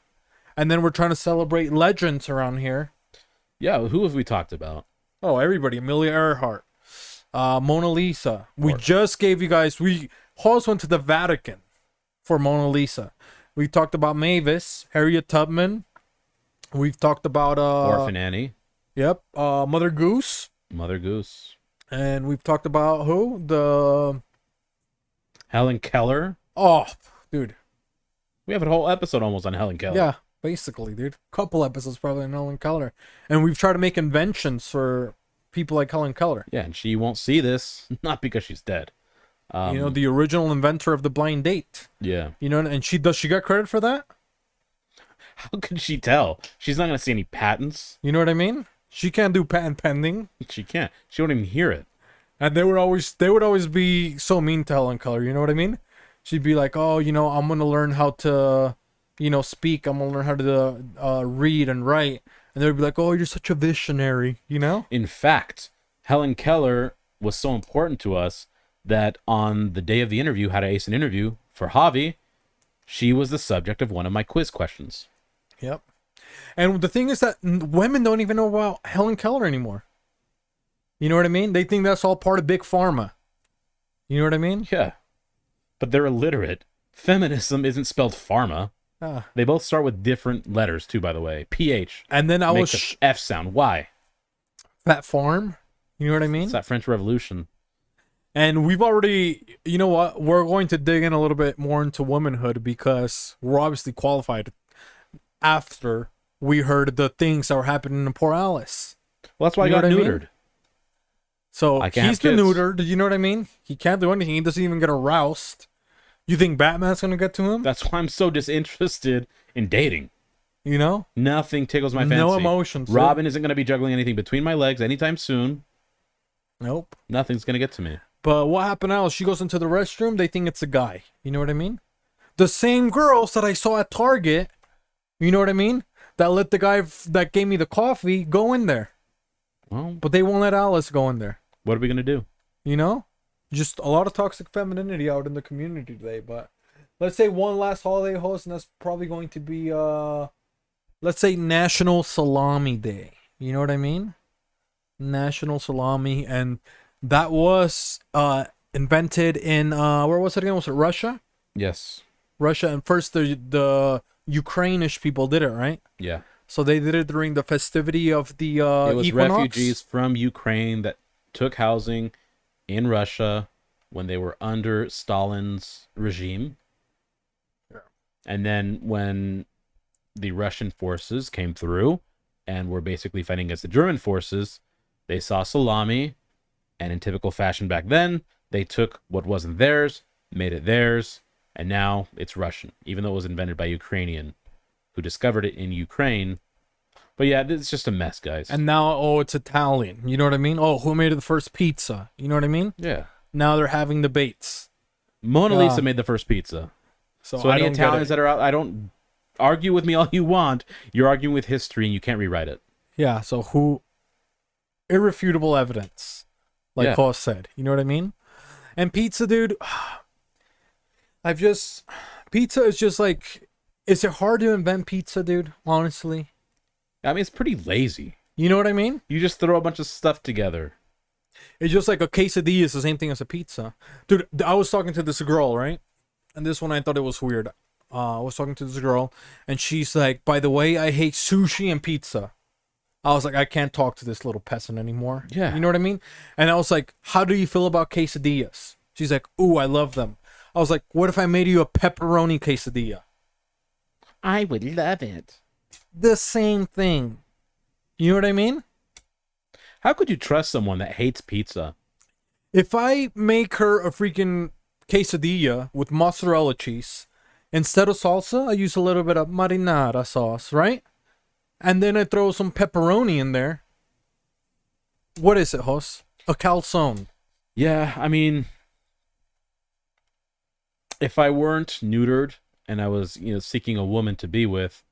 And then we're trying to celebrate legends around here. Yeah, who have we talked about? Oh, everybody. Amelia Earhart. Mona Lisa. We just gave you guys, we also went to the Vatican for Mona Lisa. We talked about Mavis, Harriet Tubman. We've talked about Orphan Annie. Yep. Mother Goose. Mother Goose. And we've talked about who? The Helen Keller. Oh, dude. We have a whole episode almost on Helen Keller. Yeah, basically, dude. Couple episodes probably on Helen Keller. And we've tried to make inventions for people like Helen Keller. Yeah, and she won't see this, not because she's dead. The original inventor of the blind date. Yeah. And she get credit for that? How could she tell? She's not going to see any patents. You know what I mean? She can't do patent pending. She can't. She won't even hear it. And they would always be so mean to Helen Keller. You know what I mean? She'd be like, oh, I'm going to learn how to, speak. I'm going to learn how to read and write. And they'd be like, oh, you're such a visionary, In fact, Helen Keller was so important to us that on the day of the interview, How to Ace an Interview for Javi, she was the subject of one of my quiz questions. Yep. And the thing is that women don't even know about Helen Keller anymore. You know what I mean? They think that's all part of Big Pharma. You know what I mean? Yeah. But they're illiterate. Feminism isn't spelled pharma. They both start with different letters, too, by the way. PH. And then I makes was... the F sound. Why? Fat farm? You know what I mean? It's that French Revolution. And we've already... You know what? We're going to dig in a little bit more into womanhood because we're obviously qualified after we heard the things that were happening to poor Alice. Well, that's why I got neutered. So he's been neutered. You know what I mean? He can't do anything. He doesn't even get aroused. You think Batman's going to get to him? That's why I'm so disinterested in dating. Nothing tickles my fancy. No emotions. Robin isn't going to be juggling anything between my legs anytime soon. Nope. Nothing's going to get to me. But what happened now is she goes into the restroom. They think it's a guy. You know what I mean? The same girls that I saw at Target, you know what I mean? That let the guy that gave me the coffee go in there. Well, but they won't let Alice go in there. What are we going to do? Just a lot of toxic femininity out in the community today. But let's say one last holiday host, and that's probably going to be, let's say National Salami Day. You know what I mean? National Salami. And that was invented in, where was it again? Was it Russia? Yes. Russia. And first the Ukrainish people did it, right? Yeah. So they did it during the festivity of the it was equinox? Refugees from Ukraine that took housing in Russia when they were under Stalin's regime. Yeah. And then when the Russian forces came through and were basically fighting against the German forces, they saw salami, and in typical fashion back then, they took what wasn't theirs, made it theirs, and now it's Russian, even though it was invented by Ukrainian, who discovered it in Ukraine. But yeah, it's just a mess, guys. And now, it's Italian. You know what I mean? Oh, who made the first pizza? You know what I mean? Yeah. Now they're having debates. Mona Lisa made the first pizza. So any Italians that are out, I don't argue with me all you want. You're arguing with history and you can't rewrite it. Yeah, so who... Irrefutable evidence. Like Hoss said. You know what I mean? And pizza, dude... Pizza is just like... Is it hard to invent pizza, dude? Honestly? I mean, it's pretty lazy. You know what I mean? You just throw a bunch of stuff together. It's just like a quesadilla is the same thing as a pizza. Dude, I was talking to this girl, right? And this one I thought it was weird. I was talking to this girl, and she's like, by the way, I hate sushi and pizza. I was like, I can't talk to this little peasant anymore. Yeah. You know what I mean? And I was like, how do you feel about quesadillas? She's like, ooh, I love them. I was like, what if I made you a pepperoni quesadilla? I would love it. The same thing. You know what I mean? How could you trust someone that hates pizza? If I make her a freaking quesadilla with mozzarella cheese, instead of salsa, I use a little bit of marinara sauce, right? And then I throw some pepperoni in there. What is it, Jos? A calzone. Yeah, I mean, if I weren't neutered and I was, seeking a woman to be with,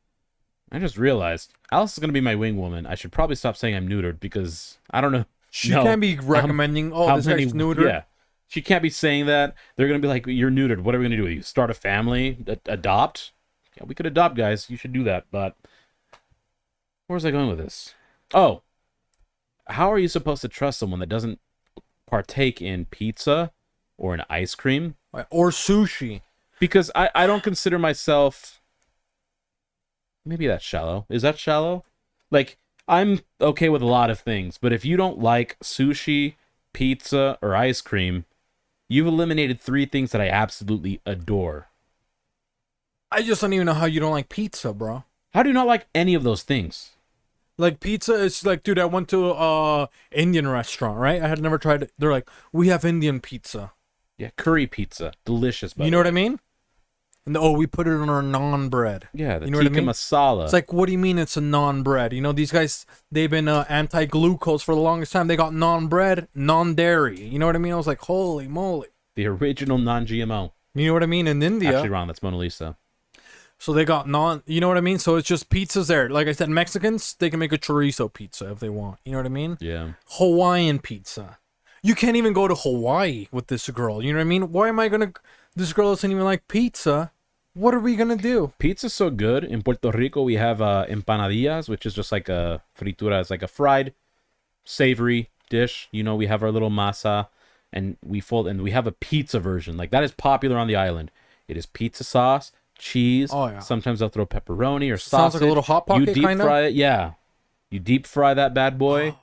I just realized Alice is going to be my wing woman. I should probably stop saying I'm neutered because I don't know. She can't be recommending, this guy's neutered. Yeah. She can't be saying that. They're going to be like, you're neutered. What are we going to do with you? Start a family? Adopt? Yeah, we could adopt, guys. You should do that. But where was I going with this? Oh, how are you supposed to trust someone that doesn't partake in pizza or in ice cream? Or sushi. Because I don't consider myself... Maybe that's shallow. Is that shallow? Like, I'm okay with a lot of things, but if you don't like sushi, pizza, or ice cream, you've eliminated 3 things that I absolutely adore. I just don't even know how you don't like pizza, bro. How do you not like any of those things? Like, pizza is like, dude, I went to a Indian restaurant, right? I had never tried it. They're like, we have Indian pizza. Yeah, curry pizza. Delicious, You know what I mean? And we put it on our naan bread. Yeah, the you know tikka what I mean? masala. It's like, what do you mean it's a naan bread? You know, these guys, they've been anti-glucose for the longest time. They got naan bread, non-dairy. You know what I mean? I was like, holy moly. The original non-GMO. You know what I mean? In India. Actually wrong, that's Mona Lisa. So they got you know what I mean? So it's just pizzas there. Like I said, Mexicans, they can make a chorizo pizza if they want. You know what I mean? Yeah. Hawaiian pizza. You can't even go to Hawaii with this girl. You know what I mean? Why am I going to... This girl doesn't even like pizza. What are we going to do? Pizza's so good. In Puerto Rico, we have empanadillas, which is just like a fritura. It's like a fried, savory dish. You know, we have our little masa, and we have a pizza version. Like, that is popular on the island. It is pizza sauce, cheese. Oh, yeah. Sometimes they'll throw pepperoni or sausage. Sounds like a little Hot Pocket, You deep kinda? fry it, yeah. You deep fry that bad boy.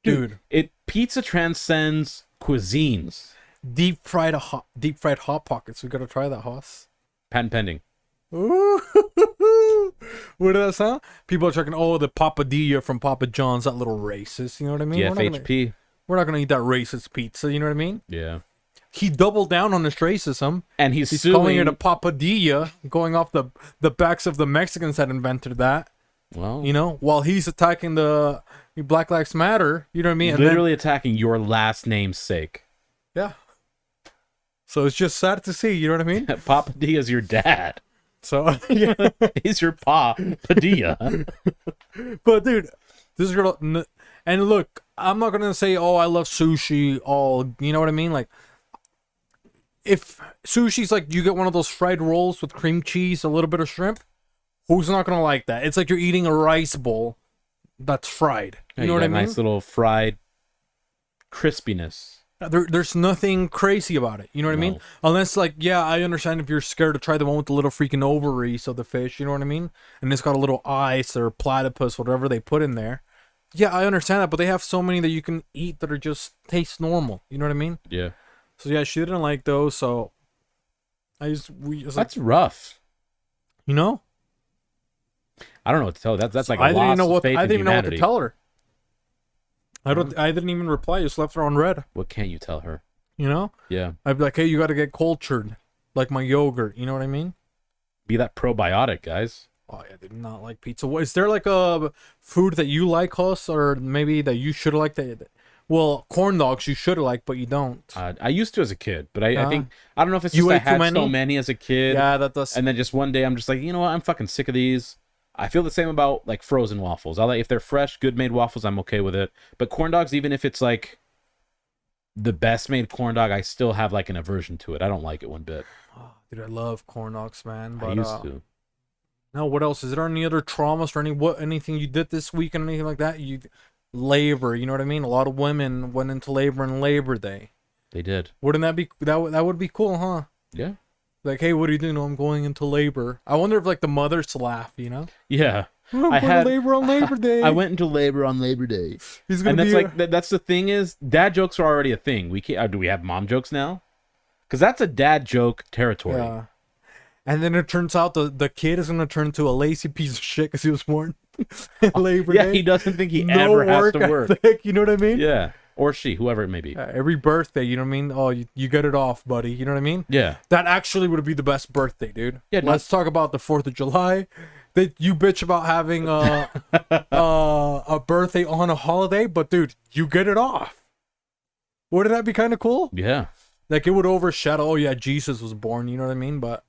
Dude. Pizza transcends cuisines. Deep fried Hot Pockets. We got to try that, Hoss. Patent pending. Ooh. What did that sound? People are checking, the papadilla from Papa John's, that little racist. You know what I mean? GFHP. We're not gonna eat that racist pizza. You know what I mean? Yeah. He doubled down on his racism. And he's calling suing... it a papadilla, going off the backs of the Mexicans that invented that. Well, you know, while he's attacking the Black Lives Matter. You know what I mean? And literally attacking your last name's sake. Yeah. So it's just sad to see. You know what I mean? Papa Dia's your dad. So yeah. He's your pa Padilla. But dude, this girl, and look, I'm not gonna say, I love sushi. You know what I mean? Like, if sushi's like, you get one of those fried rolls with cream cheese, a little bit of shrimp. Who's not gonna like that? It's like you're eating a rice bowl that's fried. You know what I mean? Nice little fried crispiness. There's nothing crazy about it. You know what I mean? Unless, like, yeah, I understand if you're scared to try the one with the little freaking ovaries of the fish. You know what I mean? And it's got a little ice or platypus, whatever they put in there. Yeah, I understand that, but they have so many that you can eat that are just taste normal. You know what I mean? Yeah. So yeah, she didn't like those. So that's like, rough. You know? I don't know what to tell her. That's like I didn't even know what humanity. to tell her. I didn't even reply. Just left her on red. What can't you tell her? You know? Yeah. I'd be like, hey, you got to get cultured, like my yogurt. You know what I mean? Be that probiotic, guys. Oh yeah, I did not like pizza. Is there like a food that you like, Huss, or maybe that you should like? Well, corn dogs you should like, but you don't. I used to as a kid, but I think I don't know if it's just I had so many as a kid. Yeah, that does. And then just one day I'm just like, you know what? I'm fucking sick of these. I feel the same about like frozen waffles. If they're fresh, good made waffles, I'm okay with it. But corn dogs, even if it's like the best made corn dog, I still have like an aversion to it. I don't like it one bit. Oh, dude, I love corn dogs, man. But, I used to. Now, what else? Is there any other traumas or anything you did this week and anything like that? Labor, you know what I mean? A lot of women went into labor on Labor Day. They did. Wouldn't that be that would be cool, huh? Yeah. Like, hey, what are you doing? Oh, I'm going into labor. I wonder if like the mothers laugh, you know? Yeah. I'm going to labor on Labor Day. I went into labor on Labor Day. He's gonna and be that's like that's the thing is dad jokes are already a thing. We can't. Do we have mom jokes now? Because that's a dad joke territory. Yeah. And then it turns out the kid is gonna turn into a lazy piece of shit because he was born in Labor Day. Yeah, he doesn't think he ever has to work. Ethic, you know what I mean? Yeah, or she, whoever it may be. Every birthday, you know what I mean? Oh, you get it off, buddy. You know what I mean? Yeah. That actually would be the best birthday, dude. Yeah. Let's talk about the 4th of July. You bitch about having a birthday on a holiday, but dude, you get it off. Wouldn't that be kind of cool? Yeah. Like it would overshadow. Oh yeah, Jesus was born. You know what I mean? But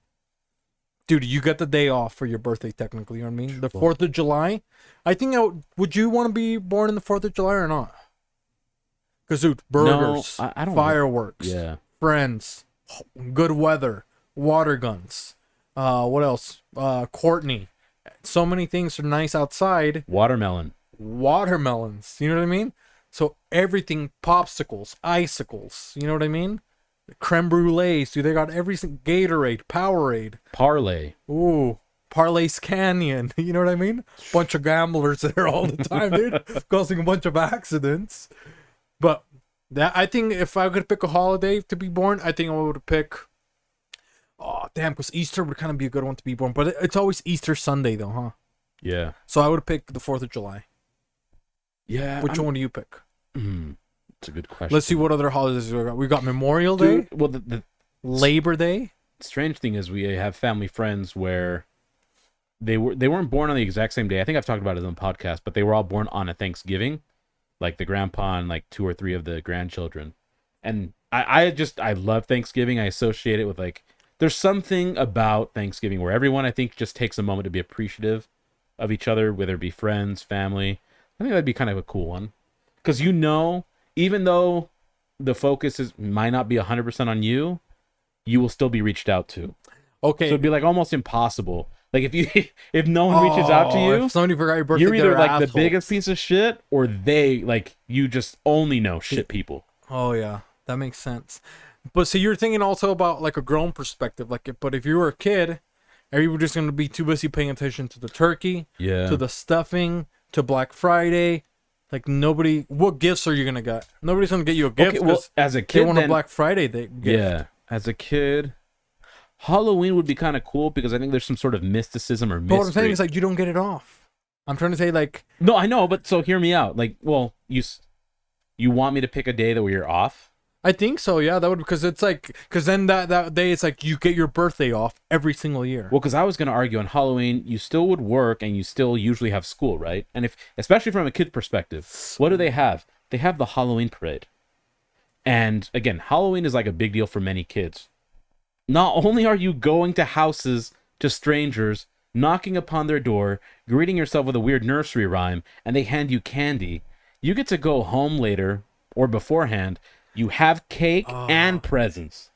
dude, you get the day off for your birthday technically. You know what I mean? The 4th of July. I think would you want to be born in the 4th of July or not? Because dude, burgers, I don't fireworks, Yeah. friends, good weather, water guns. What else? Courtney. So many things are nice outside. Watermelon. Watermelons. You know what I mean? So everything, popsicles, icicles. You know what I mean? Creme brulees. Dude, they got everything. Gatorade, Powerade. Parlay. Ooh. Parlay's Canyon. You know what I mean? Bunch of gamblers there all the time, dude. Causing a bunch of accidents. But I think if I could pick a holiday to be born, I think I would pick... Oh, damn, because Easter would kind of be a good one to be born. But it's always Easter Sunday, though, huh? Yeah. So I would pick the 4th of July. Yeah. Which one do you pick? It's a good question. Let's see what other holidays we got. We got Memorial Day. Well, the Labor Day. strange thing is we have family friends where they weren't born on the exact same day. I think I've talked about it on the podcast, but they were all born on a Thanksgiving, like the grandpa and like 2 or 3 of the grandchildren. And I love Thanksgiving. I associate it with like, there's something about Thanksgiving where everyone, I think, just takes a moment to be appreciative of each other, whether it be friends, family. I think that'd be kind of a cool one. Because even though the focus might not be 100% on you, you will still be reached out to. Okay. So it'd be like almost impossible. Like if no one reaches out to you, if somebody forgot your birthday, you're either they're like assholes. the biggest piece of shit, or you just only know shit people. Oh yeah, that makes sense. But so you're thinking also about like a grown perspective, but if you were a kid, are you just gonna be too busy paying attention to the turkey, to the stuffing, to Black Friday? Like what gifts are you gonna get? Nobody's gonna get you a gift. Okay, well, as a kid, they want a Black Friday gift. Yeah, as a kid, Halloween would be kind of cool because I think there's some sort of mysticism or mystery. But what I'm saying is like you don't get it off. I'm trying to say like no, I know, but so hear me out. Like, well, you want me to pick a day that where you're off? I think so, yeah. That would because then that day it's like you get your birthday off every single year. Well, because I was going to argue on Halloween, you still would work and you still usually have school, right? And especially from a kid perspective, what do they have? They have the Halloween parade. And again, Halloween is like a big deal for many kids. Not only are you going to houses to strangers, knocking upon their door, greeting yourself with a weird nursery rhyme, and they hand you candy, you get to go home later or beforehand. You have cake and presents.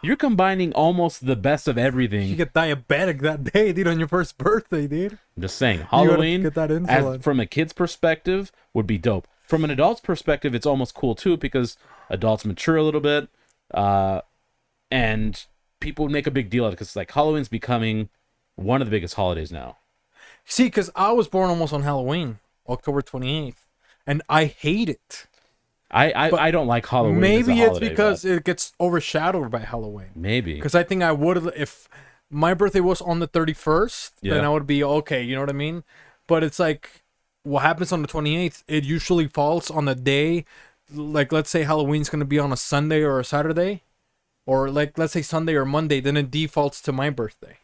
You're combining almost the best of everything. You get diabetic that day, dude, on your first birthday, dude. I'm just saying, Halloween, get that insulin. from a kid's perspective, would be dope. From an adult's perspective, it's almost cool too because adults mature a little bit, and people make a big deal out of it because like Halloween's becoming one of the biggest holidays now. See, because I was born almost on Halloween, October 28th, and I hate it. I don't like Halloween. Maybe as a it's holiday, because it gets overshadowed by Halloween. Maybe. Because I think I would, if my birthday was on the 31st, then I would be okay, you know what I mean? But it's like, what happens on the 28th, it usually falls on the day, like let's say Halloween's going to be on a Sunday or a Saturday, or like let's say Sunday or Monday, then it defaults to my birthday.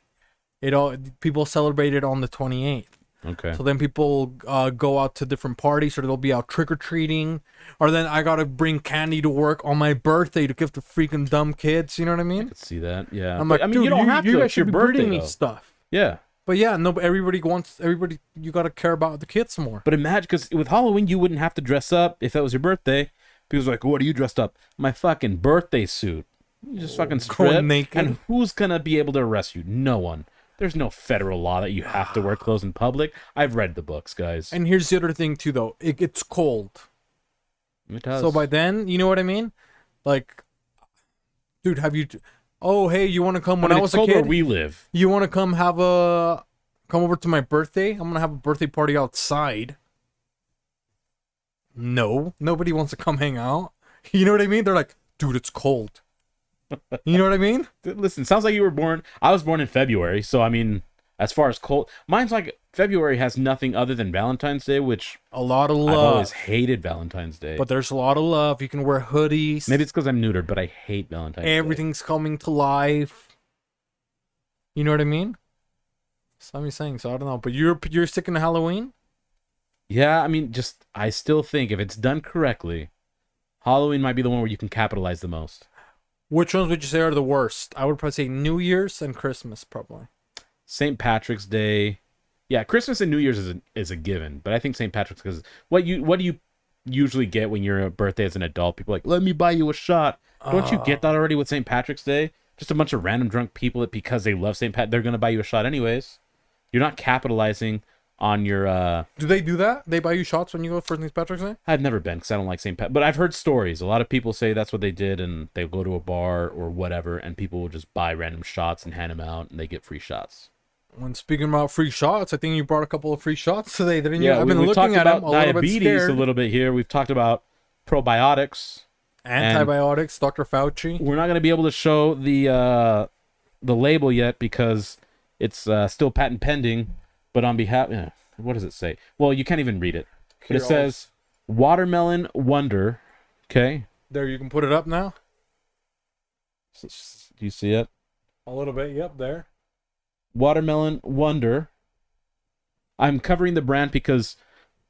People celebrate it on the 28th. Okay. So then people go out to different parties, or they'll be out trick-or-treating, or then I gotta bring candy to work on my birthday to give to freaking dumb kids. You know what I mean? I could see that. Yeah. I'm like, I mean, dude, you don't have to. You guys It's your should be birthday, bringing me though. stuff. Yeah. But yeah, no. Everybody. You gotta care about the kids more. But imagine, because with Halloween, you wouldn't have to dress up if that was your birthday. People's like, what are you dressed up? My fucking birthday suit. You just fucking strip. Naked. And who's gonna be able to arrest you? No one. There's no federal law that you have to wear clothes in public. I've read the books, guys. And here's the other thing too, though. It gets cold. It does. So by then, you know what I mean? Like, dude, have you? Oh, hey, you want to come? When I was it's a cold kid, where we live. you want to come come over to my birthday? I'm gonna have a birthday party outside. No, nobody wants to come hang out. You know what I mean? They're like, dude, it's cold. You know what I mean? Listen, sounds like you were born. I was born in February, so I mean, as far as cold, mine's like February has nothing other than Valentine's Day, which A lot of I've love. always hated Valentine's Day. But there's a lot of love. You can wear hoodies. Maybe it's because I'm neutered, but I hate Valentine's Day. Everything's coming to life. You know what I mean? So I'm saying, so I don't know. But you're sticking to Halloween? Yeah, I mean, just I still think if it's done correctly, Halloween might be the one where you can capitalize the most. Which ones would you say are the worst? I would probably say New Year's and Christmas, probably. St. Patrick's Day, yeah, Christmas and New Year's is a given, but I think St. Patrick's, because what do you usually get when you're a birthday as an adult? People are like, let me buy you a shot. Don't you get that already with St. Patrick's Day? Just a bunch of random drunk people that because they love St. Pat, they're gonna buy you a shot anyways. You're not capitalizing on your. Do they do that? They buy you shots when you go for St. Patrick's Day? I've never been because I don't like St. Pat, but I've heard stories. A lot of people say that's what they did, and they go to a bar or whatever, and people will just buy random shots and hand them out, and they get free shots. When speaking about free shots, I think you brought a couple of free shots today, didn't you? Yeah, I've been we've looking talked at about them a little bit diabetes scared. a little bit here. We've talked about probiotics. Antibiotics, Dr. Fauci. We're not going to be able to show the label yet because it's still patent pending. But on behalf, what does it say? Well, you can't even read it. But it says Watermelon Wonder. Okay. There, you can put it up now. Do you see it? A little bit, yep, there. Watermelon Wonder. I'm covering the brand because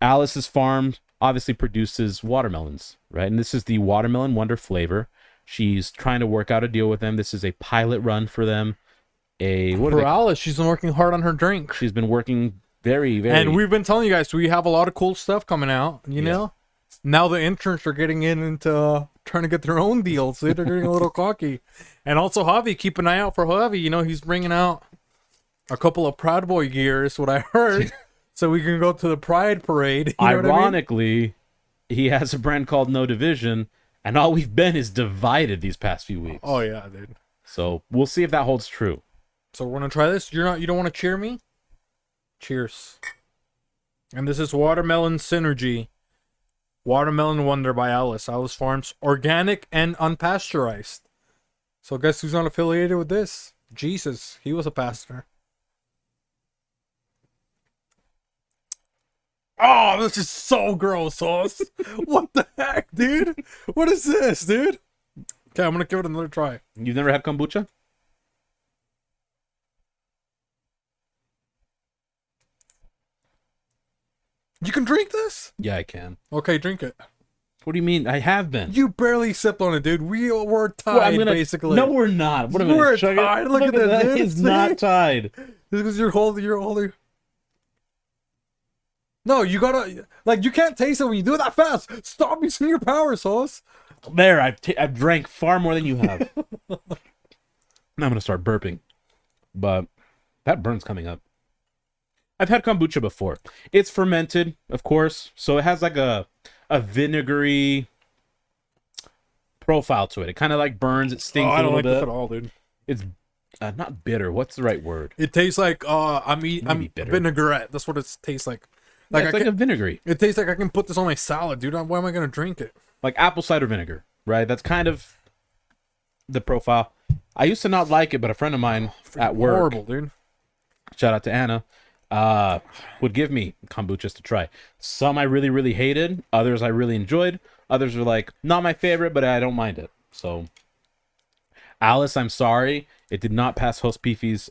Alice's Farm obviously produces watermelons, right? And this is the Watermelon Wonder flavor. She's trying to work out a deal with them. This is a pilot run for them. For Alice, she's been working hard on her drink. She's been working very, very. And we've been telling you guys, we have a lot of cool stuff coming out, you know? Now the interns are getting into trying to get their own deals. They're getting a little cocky. And also Javi, keep an eye out for Javi. You know, he's bringing out a couple of Proud Boy gear, is what I heard. So we can go to the Pride Parade. You know Ironically, what I mean? he has a brand called No Division, and all we've been is divided these past few weeks. Oh, yeah, dude. So we'll see if that holds true. So we're going to try this. You don't want to cheer me? Cheers. And this is Watermelon Synergy. Watermelon Wonder by Alice. Alice Farms. Organic and unpasteurized. So guess who's not affiliated with this? Jesus. He was a pastor. Oh, this is so gross, Sauce. What the heck, dude? What is this, dude? Okay, I'm going to give it another try. You've never had kombucha? You can drink this? Yeah, I can. Okay, drink it. What do you mean? I have been. You barely sipped on it, dude. We're tied, basically. No, we're not. What am I We're chugging? tied. Look at this, dude. It's not tied. Because you're holding. No, you gotta, like, you can't taste it when you do it that fast. Stop using your power, Sauce. There, I've drank far more than you have. Now I'm gonna start burping, but that burn's coming up. I've had kombucha before. It's fermented, of course, so it has like a vinegary profile to it. It kind of like burns. It stings a little bit. This at all, dude. It's not bitter. What's the right word? It tastes like I'm bitter. vinaigrette. That's what it tastes like. Like, it's like a vinegary. It tastes like I can put this on my salad, dude. Why am I gonna drink it? Like apple cider vinegar, right? That's kind of the profile. I used to not like it, but a friend of mine at work, Horrible, dude. shout out to Anna, would give me kombuchas to try. Some I really, really hated. Others I really enjoyed. Others were like, not my favorite, but I don't mind it. So, Alice, I'm sorry. It did not pass Host Beefy's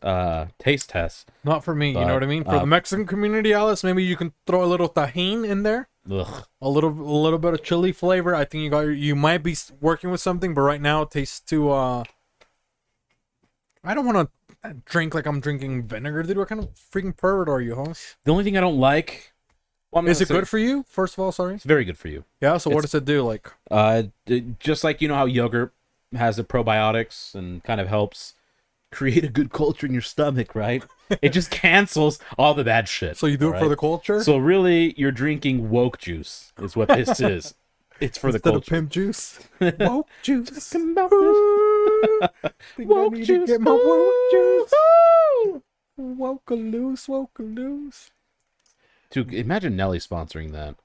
taste test. Not for me, you know what I mean? For the Mexican community, Alice, maybe you can throw a little tajin in there. Ugh. A little bit of chili flavor. I think you might be working with something, but right now it tastes too I don't want to drink like I'm drinking vinegar, dude. What kind of freaking pervert are you, Hoss? The only thing I don't like... Well, Is it good for you? First of all, sorry. It's very good for you. Yeah, so what does it do? Like, just like, you know how yogurt has the probiotics and kind of helps create a good culture in your stomach, right? It just cancels all the bad shit. So you do it for right? the culture? So really, you're drinking woke juice is what this is. It's for Instead the of culture. pimp juice. Woke juice. Woke Woke juice. juice. Get my woke juice. Woo! Woke a loose, woke a loose. Dude, imagine Nelly sponsoring that.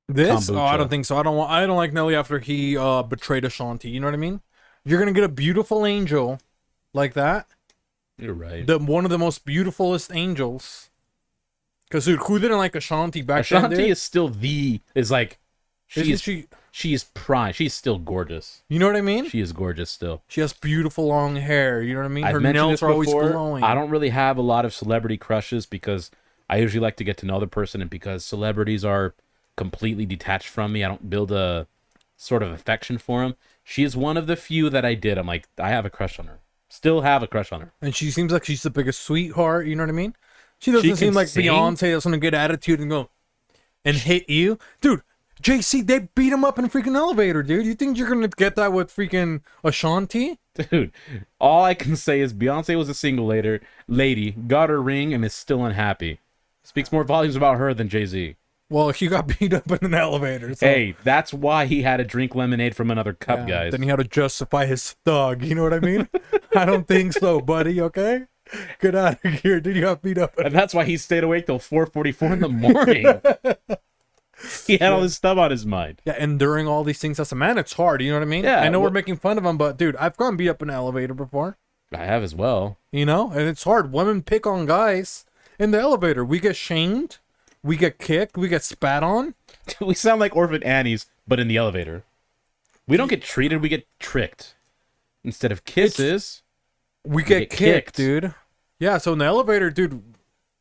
This? Oh, I Kombucha. don't think so. I don't like Nelly after he betrayed Ashanti. You know what I mean? You're gonna get a beautiful angel like that. You're right. One of the most beautifulest angels. Because dude, who didn't like Ashanti back then? Ashanti Dude? is still Isn't she she? is prime. She's still gorgeous. You know what I mean? She is gorgeous still. She has beautiful long hair. You know what I mean? I've Her mentioned nails this are always before. glowing. I don't really have a lot of celebrity crushes because I usually like to get to know the person, and because celebrities are completely detached from me, I don't build a sort of affection for them. She is one of the few that I did. I'm like, I have a crush on her. Still have a crush on her. And she seems like she's the biggest sweetheart. You know what I mean? She doesn't She seem can like sing. Beyonce that's gonna get attitude and go and hit you, dude. JC, they beat him up in a freaking elevator, dude. You think you're gonna get that with freaking Ashanti? Dude, all I can say is Beyonce was a single lady, got her ring, and is still unhappy. Speaks more volumes about her than Jay-Z. Well, he got beat up in an elevator. So, Hey, that's why he had to drink lemonade from another cup, yeah, guys. then he had to justify his thug. You know what I mean? I don't think so, buddy. Okay, get out of here, dude. You got beat up. And that's why he stayed awake till 4:44 in the morning. He had all this stuff on his mind. Yeah, enduring all these things as a man, it's hard. You know what I mean? Yeah, I know well- we're making fun of him, but dude, I've gotten beat up in an elevator before. I have as well. You know, and it's hard. Women pick on guys in the elevator. We get shamed, we get kicked, we get spat on. We sound like Orphan Annies, but in the elevator. We don't get treated, we get tricked. Instead of kisses, We get get kicked, kicked. dude. Yeah, so in the elevator, dude,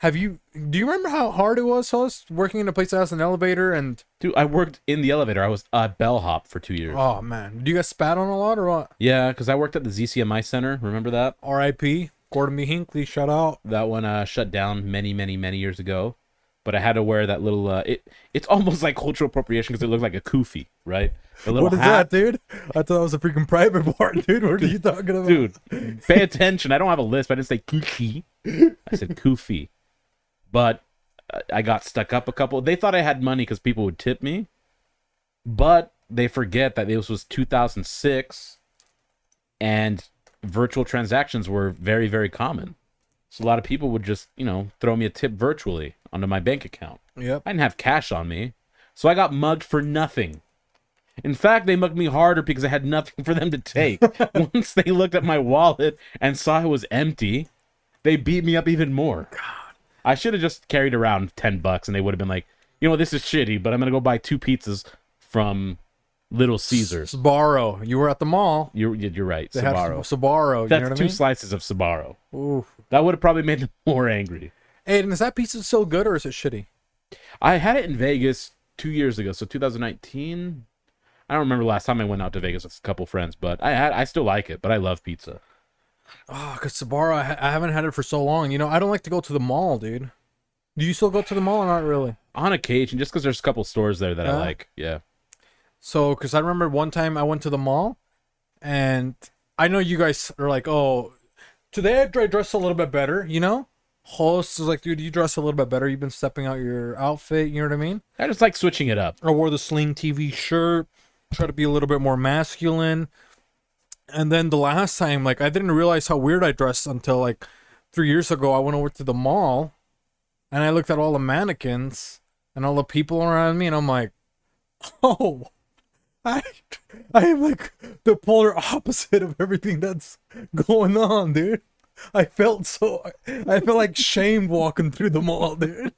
do you remember how hard it was, host, working in a place that has an elevator and dude, I worked in the elevator. I was a bellhop for 2 years. oh man, do you get spat on a lot or what? Yeah, because I worked at the ZCMI Center. Remember that? R.I.P. Courtney Hinckley, shout out. That one shut down many, many, many years ago. But I had to wear that little. It's almost like cultural appropriation because it looked like a kufi, right? The little What is hat. that, dude? I thought it was a freaking private part, dude. What are you talking about? Dude, pay attention. I don't have a lisp. I didn't say kufi. I said kufi. But I got stuck up a couple. They thought I had money because people would tip me. But they forget that this was 2006 and virtual transactions were very, very common. So a lot of people would just, throw me a tip virtually onto my bank account. Yep. I didn't have cash on me. So I got mugged for nothing. In fact, they mugged me harder because I had nothing for them to take. Once they looked at my wallet and saw it was empty, they beat me up even more. God. I should have just carried around $10 and they would have been like, this is shitty, but I'm going to go buy 2 pizzas from Little Caesars. Sbarro. You were at the mall. You're right, They have Sbarro. Sbarro. That's you know what 2 I mean? slices of Sbarro. Ooh. That would have probably made them more angry. Hey, and is that pizza still good or is it shitty? I had it in Vegas 2 years ago, so 2019. I don't remember the last time I went out to Vegas with a couple friends, but I still like it, but I love pizza. Oh, because Sbarro, I haven't had it for so long. I don't like to go to the mall, dude. Do you still go to the mall or not really? On occasion, just because there's a couple stores there that I Yeah? like. Yeah. So, because I remember one time I went to the mall, and I know you guys are like, oh, today I dressed a little bit better, Host is like, dude, you dress a little bit better. You've been stepping out your outfit, you know what I mean? I just like switching it up. I wore the Sling TV shirt, try to be a little bit more masculine. And then the last time, I didn't realize how weird I dressed until 3 years ago. I went over to the mall and I looked at all the mannequins and all the people around me, and I'm like, oh, I am the polar opposite of everything that's going on, dude. I felt shamed walking through the mall, dude.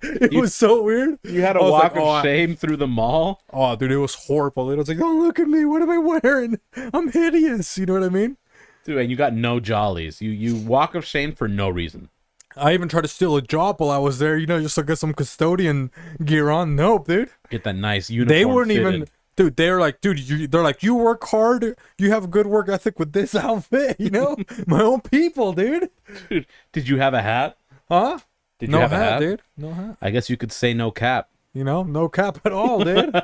It was so weird. You had a I was walk like, of shame through the mall? Oh, dude, it was horrible. It was like, oh, look at me. What am I wearing? I'm hideous. You know what I mean? Dude, and you got no jollies. You walk of shame for no reason. I even tried to steal a job while I was there, just to get some custodian gear on. Nope, dude. Get that nice uniform They weren't fitted. even... Dude, they were like, dude, they're like, you work hard. You have a good work ethic with this outfit, My own people, dude. Dude, did you have a hat? Huh? Did you No have hat, a hat? dude. No hat. I guess you could say no cap. You know, no cap at all, dude.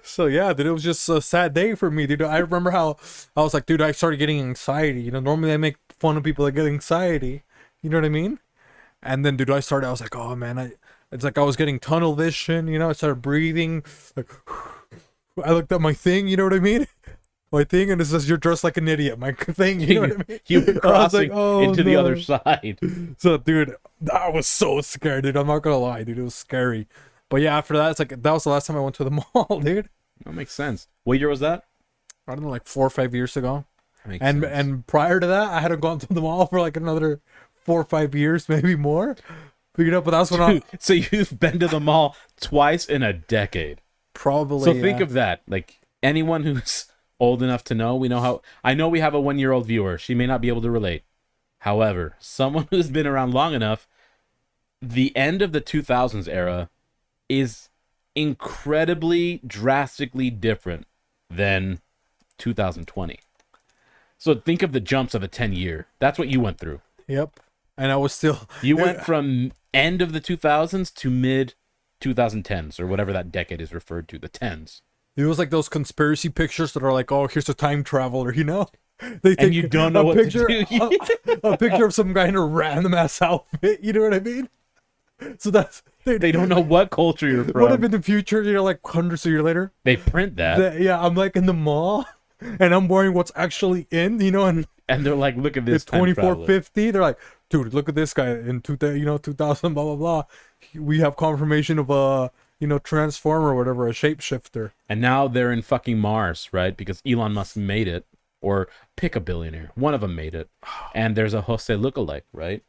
So yeah, dude, it was just a sad day for me, dude. I remember how I was like, dude, I started getting anxiety. You know, normally I make fun of people that get anxiety. You know what I mean? And then, dude, I was like, oh man, it's like I was getting tunnel vision. You know, I started breathing. Like, I looked at my thing. You know what I mean? My thing, and it says you're dressed like an idiot. My thing, you know what I mean? You were crossing like, oh, into the no. other side. So, dude, I was so scared, dude. I'm not gonna lie, dude. It was scary. But yeah, after that, it's like that was the last time I went to the mall, dude. That makes sense. What year was that? I don't know, like 4 or 5 years ago. Makes And sense. and prior to that, I hadn't gone to the mall for like another 4 or 5 years, maybe more. But you know, but that's when I So you've been to the mall twice in a decade. probably. So think of that. Like anyone who's old enough to know, we know how. I know we have a 1-year-old viewer. She may not be able to relate. However, someone who's been around long enough, the end of the 2000s era is incredibly drastically different than 2020. So think of the jumps of a 10-year. That's what you went through. Yep. And I was still. You went from end of the 2000s to mid 2010s or whatever that decade is referred to, the 10s. It was like those conspiracy pictures that are like, oh, here's a time traveler, you know? They And you don't know what picture, to do. a picture of some guy in a random ass outfit. You know what I mean? So that's They don't know what culture you're what if from. in the future, you know, like hundreds of years later, They print that, yeah, I'm like in the mall and I'm wearing what's actually in, you know, and and they're like, "Look at this it's time traveler." 2450. They're like, dude, look at this guy in 2000, blah blah blah. We have confirmation of a transformer or whatever, a shapeshifter. And now they're in fucking Mars, right? Because Elon Musk made it, or pick a billionaire. One of them made it, and there's a Jose lookalike, right?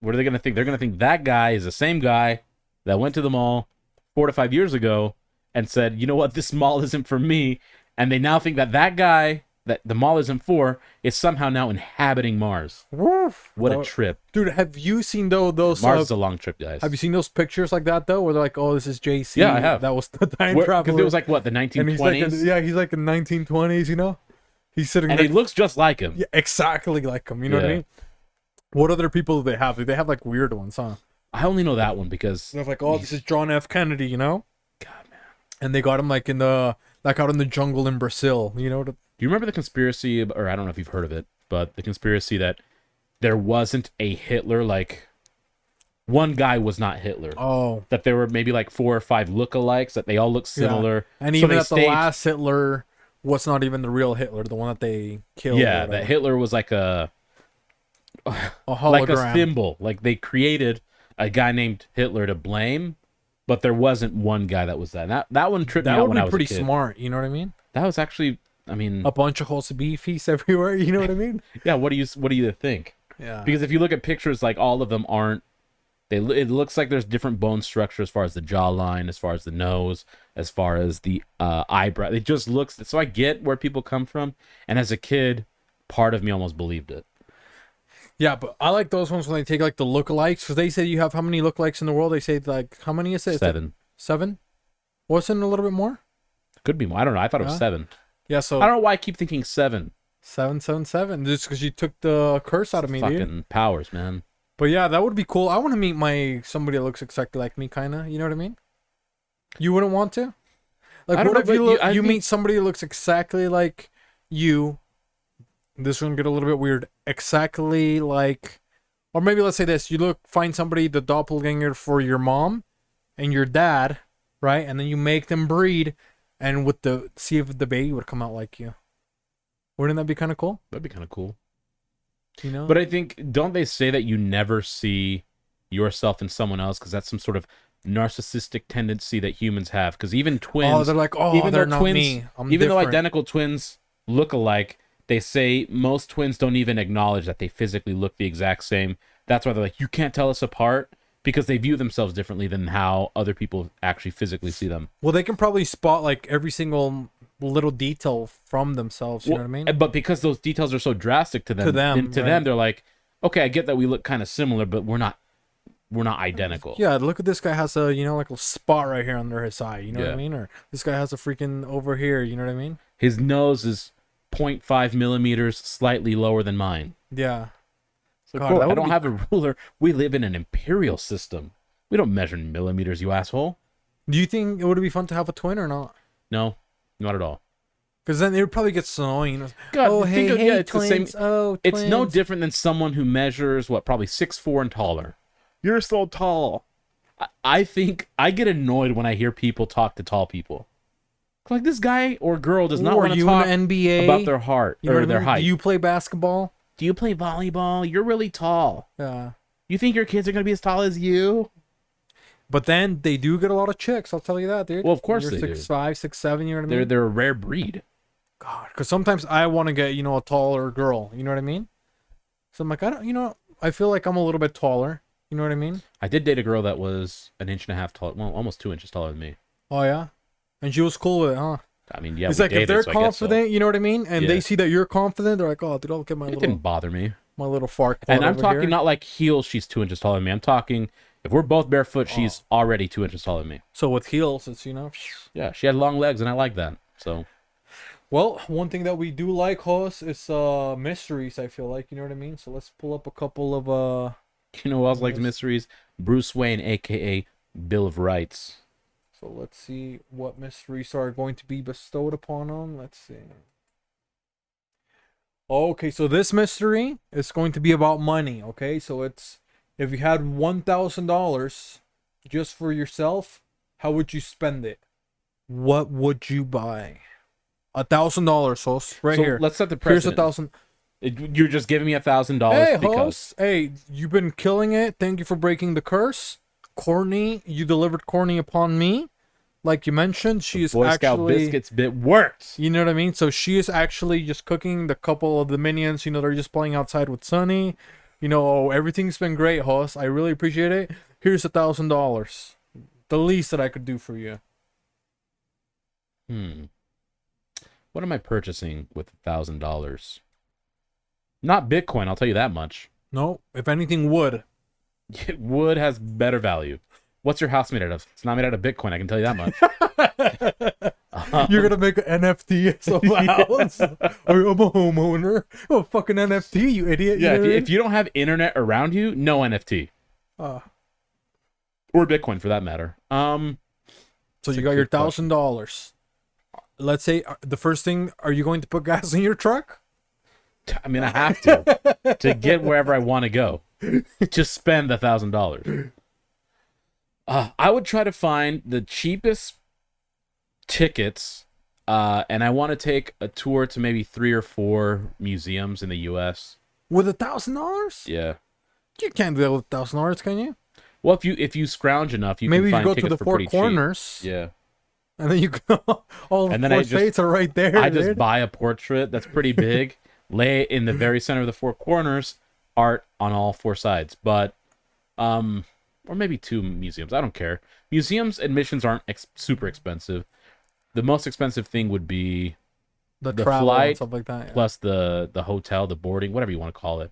What are they gonna think? They're gonna think that guy is the same guy that went to the mall 4 to 5 years ago and said, "You know what? This mall isn't for me." And they now think that that guy that the mall isn't for is somehow now inhabiting Mars. Woof. What a Oh, trip! dude, have you seen those? Mars is a long trip, guys. Have you seen those pictures like that though, where they're like, "Oh, this is JC." Yeah, I have. That was the time Because traveler. it was like what, the and he's like, 1920s, he's like in 1920s. You know, he's sitting and there. he looks just like him. Yeah, exactly like him. You know what I Yeah. mean? What other people do they have? They have like weird ones, huh? I only know that one because They're like, "Oh, this is John F. Kennedy," you know? God, man. And they got him like out in the jungle in Brazil. You know? Do you remember the conspiracy, or I don't know if you've heard of it, but the conspiracy that there wasn't a Hitler, like one guy was not Hitler. Oh, That there were maybe like 4 or 5 lookalikes, that they all look similar. and So even they at the last Hitler was not even the real Hitler, the one that they killed. or Yeah, whatever. that Hitler was like a a like a hologram. symbol. Like they created a guy named Hitler to blame, but there wasn't one guy that was that. That one tripped me That out would when I be was pretty a kid. smart. You know what I mean? That was actually, I mean, A bunch of holes of beefies everywhere. You know what I mean? yeah. What do you think? Yeah. Because if you look at pictures, like all of them aren't. It looks like there's different bone structure as far as the jawline, as far as the nose, as far as the eyebrow. It just looks. So I get where people come from, and as a kid, part of me almost believed it. Yeah, but I like those ones when they take like the lookalikes, because they say you have how many lookalikes in the world? They say like how many is it? 7. 7? Wasn't it a little bit more? Could be more. I don't know. I thought it was Yeah. 7. Yeah, so I don't know why I keep thinking 7. 777. Just because you took the curse out of me, Fucking dude. powers, man. But yeah, that would be cool. I want to meet somebody that looks exactly like me, kind of. You know what I mean? You wouldn't want to? Like, I don't what know, if but I you think- meet somebody that looks exactly like you? This one get a little bit weird. Exactly like, or maybe let's say this: find somebody the doppelganger for your mom and your dad, right? And then you make them breed, and see if the baby would come out like you. Wouldn't that be kind of cool? That'd be kind of cool. You know? But I think, don't they say that you never see yourself in someone else because that's some sort of narcissistic tendency that humans have? Because even twins, they're like, oh, even they're though not twins, me. I'm even though different. identical twins look alike, they say most twins don't even acknowledge that they physically look the exact same. That's why they're like, you can't tell us apart, because they view themselves differently than how other people actually physically see them. Well, they can probably spot like every single little detail from themselves. You know what I mean? But because those details are so drastic to them, them, to right. them, they're like, okay, I get that we look kind of similar, but we're not identical. Yeah, look at this guy has a like a spot right here under his eye. You know what I Yeah. mean? Or this guy has a freaking over here. You know what I mean? His nose is 0.5 millimeters slightly lower than mine. Yeah. So God, bro, that I would don't be- have a ruler. We live in an imperial system. We don't measure in millimeters, you asshole. Do you think it would be fun to have a twin or not? No, not at all. Because then it would probably get annoying. God, Oh, think hey, it's twins. the same. Oh, twins. It's no different than someone who measures probably 6'4" and taller. You're so tall. I think I get annoyed when I hear people talk to tall people. Like, this guy or girl does not want to talk in the NBA? about their heart or their height. Do you play basketball? Do you play volleyball? You're really tall. Yeah. You think your kids are going to be as tall as you? But then they do get a lot of chicks. I'll tell you that, dude. Well, of course they do. 6'5", 6'7", you know what I mean? They're a rare breed. God, because sometimes I want to get, a taller girl. You know what I mean? So I'm like, I feel like I'm a little bit taller. You know what I mean? I did date a girl that was an inch and a half tall. Well, almost 2 inches taller than me. Oh, yeah? And she was cool with it, huh? I mean, yeah, it's we like, dated, if they're so I guess so. confident, you know what I mean? And Yeah. they see that you're confident, they're like, oh, dude, I'll get my It didn't bother me. my little fart. And I'm over talking here. not like heels, she's 2 inches taller than me. I'm talking, if we're both barefoot, she's already 2 inches taller than me. So with heels, it's, Yeah, she had long legs, and I like that. So, Well, one thing that we do like, host, is mysteries, I feel like, you know what I mean? So let's pull up a couple of you know who else likes mysteries? Bruce Wayne, a.k.a. Bill of Rights. So let's see what mysteries are going to be bestowed upon them. Let's see. Okay, so this mystery is going to be about money, okay? So it's, if you had $1,000 just for yourself, how would you spend it? What would you buy? $1,000, host, right So here. let's set the Here's precedent. $1,000. You're just giving me $1,000 Hey, because host. Hey, you've been killing it. Thank you for breaking the curse. Courtney, you delivered Courtney upon me. Like you mentioned, she is Boy Scout actually... biscuits bit worked. You know what I mean? So she is actually just cooking the couple of the minions. They're just playing outside with Sunny. Everything's been great, host. I really appreciate it. Here's $1,000. The least that I could do for you. What am I purchasing with $1,000? Not Bitcoin, I'll tell you that much. No, if anything, wood. Wood has better value. What's your house made out of? It's not made out of Bitcoin, I can tell you that much. You're gonna make an NFT of a house? I'm a homeowner. Oh, fucking NFT, you idiot. Yeah, You know what I if you don't have internet around you, no NFT. mean? Or Bitcoin, for that matter. So you got your $1,000. Let's say the first thing, are you going to put gas in your truck? I mean, I have to get wherever I want to go. Just spend $1,000. I would try to find the cheapest tickets, and I want to take a tour to maybe 3 or 4 museums in the U.S. With $1,000? Yeah. You can't do that with $1,000, can you? Well, if you scrounge enough, you Maybe can you find go to tickets the for Four pretty Corners. cheap. Yeah. And then you go, all And the then I four just- states are right there. I just dude. buy a portrait that's pretty big, lay it in the very center of the 4 corners, art on all 4 sides. But, or maybe 2 museums. I don't care. Museums admissions aren't super expensive. The most expensive thing would be the the travel and flight stuff like that. Yeah. plus the hotel, the boarding, whatever you want to call it.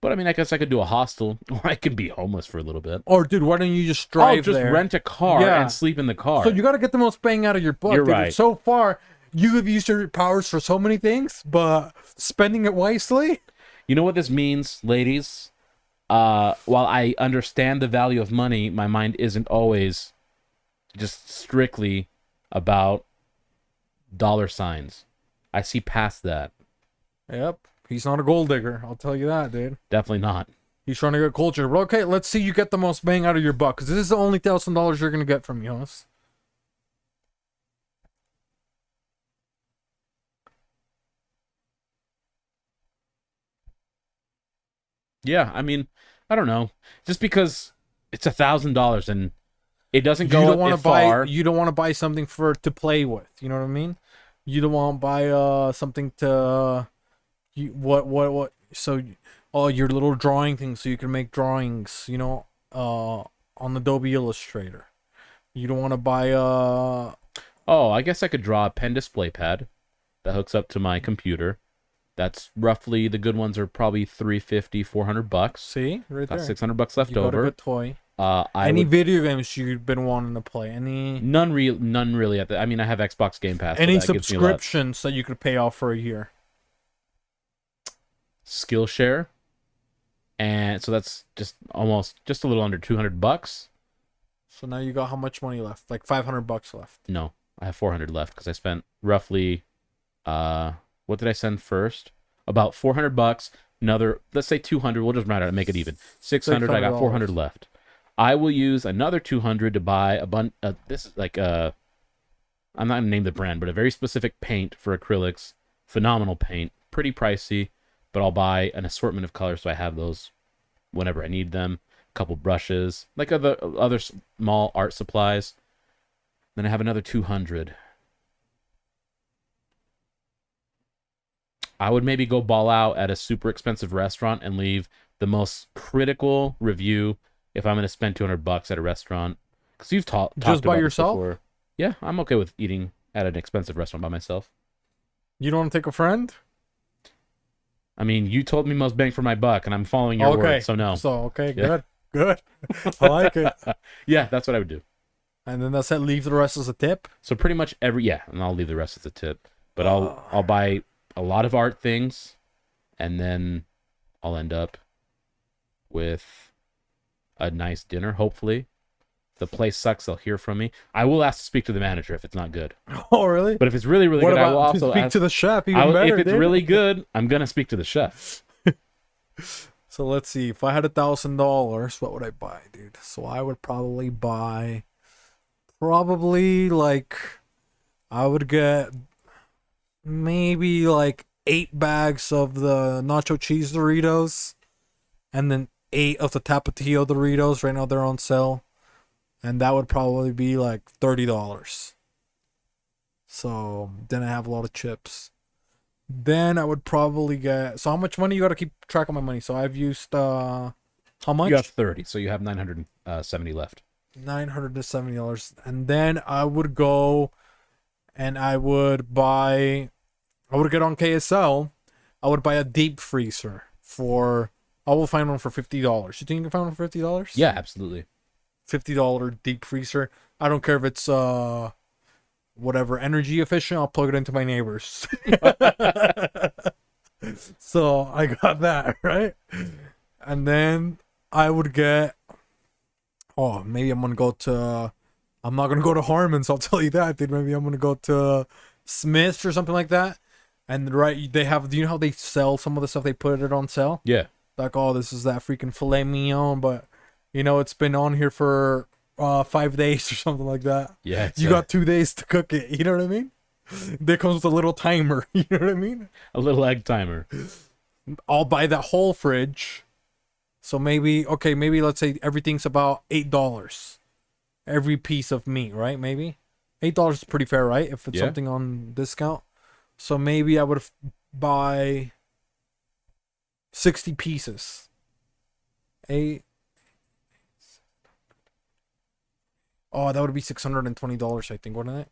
But I mean, I guess I could do a hostel, or I could be homeless for a little bit. Or, dude, why don't you just drive Just there? rent a car Yeah. and sleep in the car. So you got to get the most bang out of your buck. You're dude. right. So far, you have used your powers for so many things, but spending it wisely. You know what this means, ladies? While I understand the value of money, my mind isn't always just strictly about dollar signs. I see past that. Yep. He's not a gold digger. I'll tell you that, dude. Definitely not. He's trying to get culture. But okay, let's see you get the most bang out of your buck. Because this is the only $1,000 you're going to get from me, honest. Yeah, I mean, I don't know. Just because it's $1,000 and it doesn't You go don't want to far. buy. You don't want to buy something to play with. You know what I mean? You don't want to buy something to. You what? So, all your little drawing things, so you can make drawings. On Adobe Illustrator. You don't want to buy Oh, I guess I could draw a pen display pad that hooks up to my computer. That's roughly, the good ones are probably $350, $400. See right Got there. $600 left You got a over. good toy. I would, video games you've been wanting to play? none really at the. I mean, I have Xbox Game Pass. so Any that gives me a lot. subscriptions that you could pay off for a year? Skillshare, and so that's just a little under $200. So now you got how much money left? Like $500 left. No, I have 400 left because I spent roughly, what did I send first? About $400. Another, let's say 200. We'll just round it out and make it even. 600. I got 400 left. I will use another 200 to buy a bunch. This is like I'm not gonna name the brand, but a very specific paint for acrylics. Phenomenal paint, pretty pricey, but I'll buy an assortment of colors so I have those whenever I need them. A couple brushes, like other small art supplies. Then I have another 200. I would maybe go ball out at a super expensive restaurant and leave the most critical review if I'm going to spend $200 at a restaurant. Because you've talked just by about yourself. This before. Yeah, I'm okay with eating at an expensive restaurant by myself. You don't want to take a friend? I mean, you told me most bang for my buck, and I'm following your word, so no. So, okay, yeah. Good. I like it. Yeah, that's what I would do. And then that's it. Leave the rest as a tip? So pretty much and I'll leave the rest as a tip. But I'll buy a lot of art things, and then I'll end up with a nice dinner, hopefully. If the place sucks, they'll hear from me. I will ask to speak to the manager if it's not good. Oh, really? But if it's really, really good, I will also speak to the chef? Even better, if it's really good, I'm going to speak to the chef. So let's see. If I had $1,000, what would I buy, dude? So I would probably buy, like, I would get maybe like 8 bags of the nacho cheese Doritos, and then 8 of the Tapatio Doritos. Right now they're on sale, and that would probably be like $30. So then I have a lot of chips. Then I would probably get. So how much money? You got to keep track of my money. So I've used how much? You have 30, so you have 970 left. $970, and then I would go, and I would buy. I would get on KSL. I would buy a deep freezer for. I will find one for $50. You think you can find one for $50? Yeah, absolutely. $50 deep freezer. I don't care if it's whatever energy efficient. I'll plug it into my neighbors. So I got that right, and then I would get. Oh, maybe I'm gonna go to. I'm not gonna go to Harmon's. I'll tell you that, dude. Maybe I'm gonna go to Smith's or something like that. And right, they have. Do you know how they sell some of the stuff? They put it on sale. Yeah. Like, oh, this is that freaking filet mignon, but you know it's been on here for 5 days or something like that. Yeah. You got 2 days to cook it. You know what I mean? There comes with a little timer. You know what I mean? A little egg timer. I'll buy that whole fridge. So maybe let's say everything's about $8. Every piece of meat, right? Maybe $8 is pretty fair, right? If it's something on discount. So maybe I would buy 60 pieces. Oh, that would be $620, I think, wouldn't it?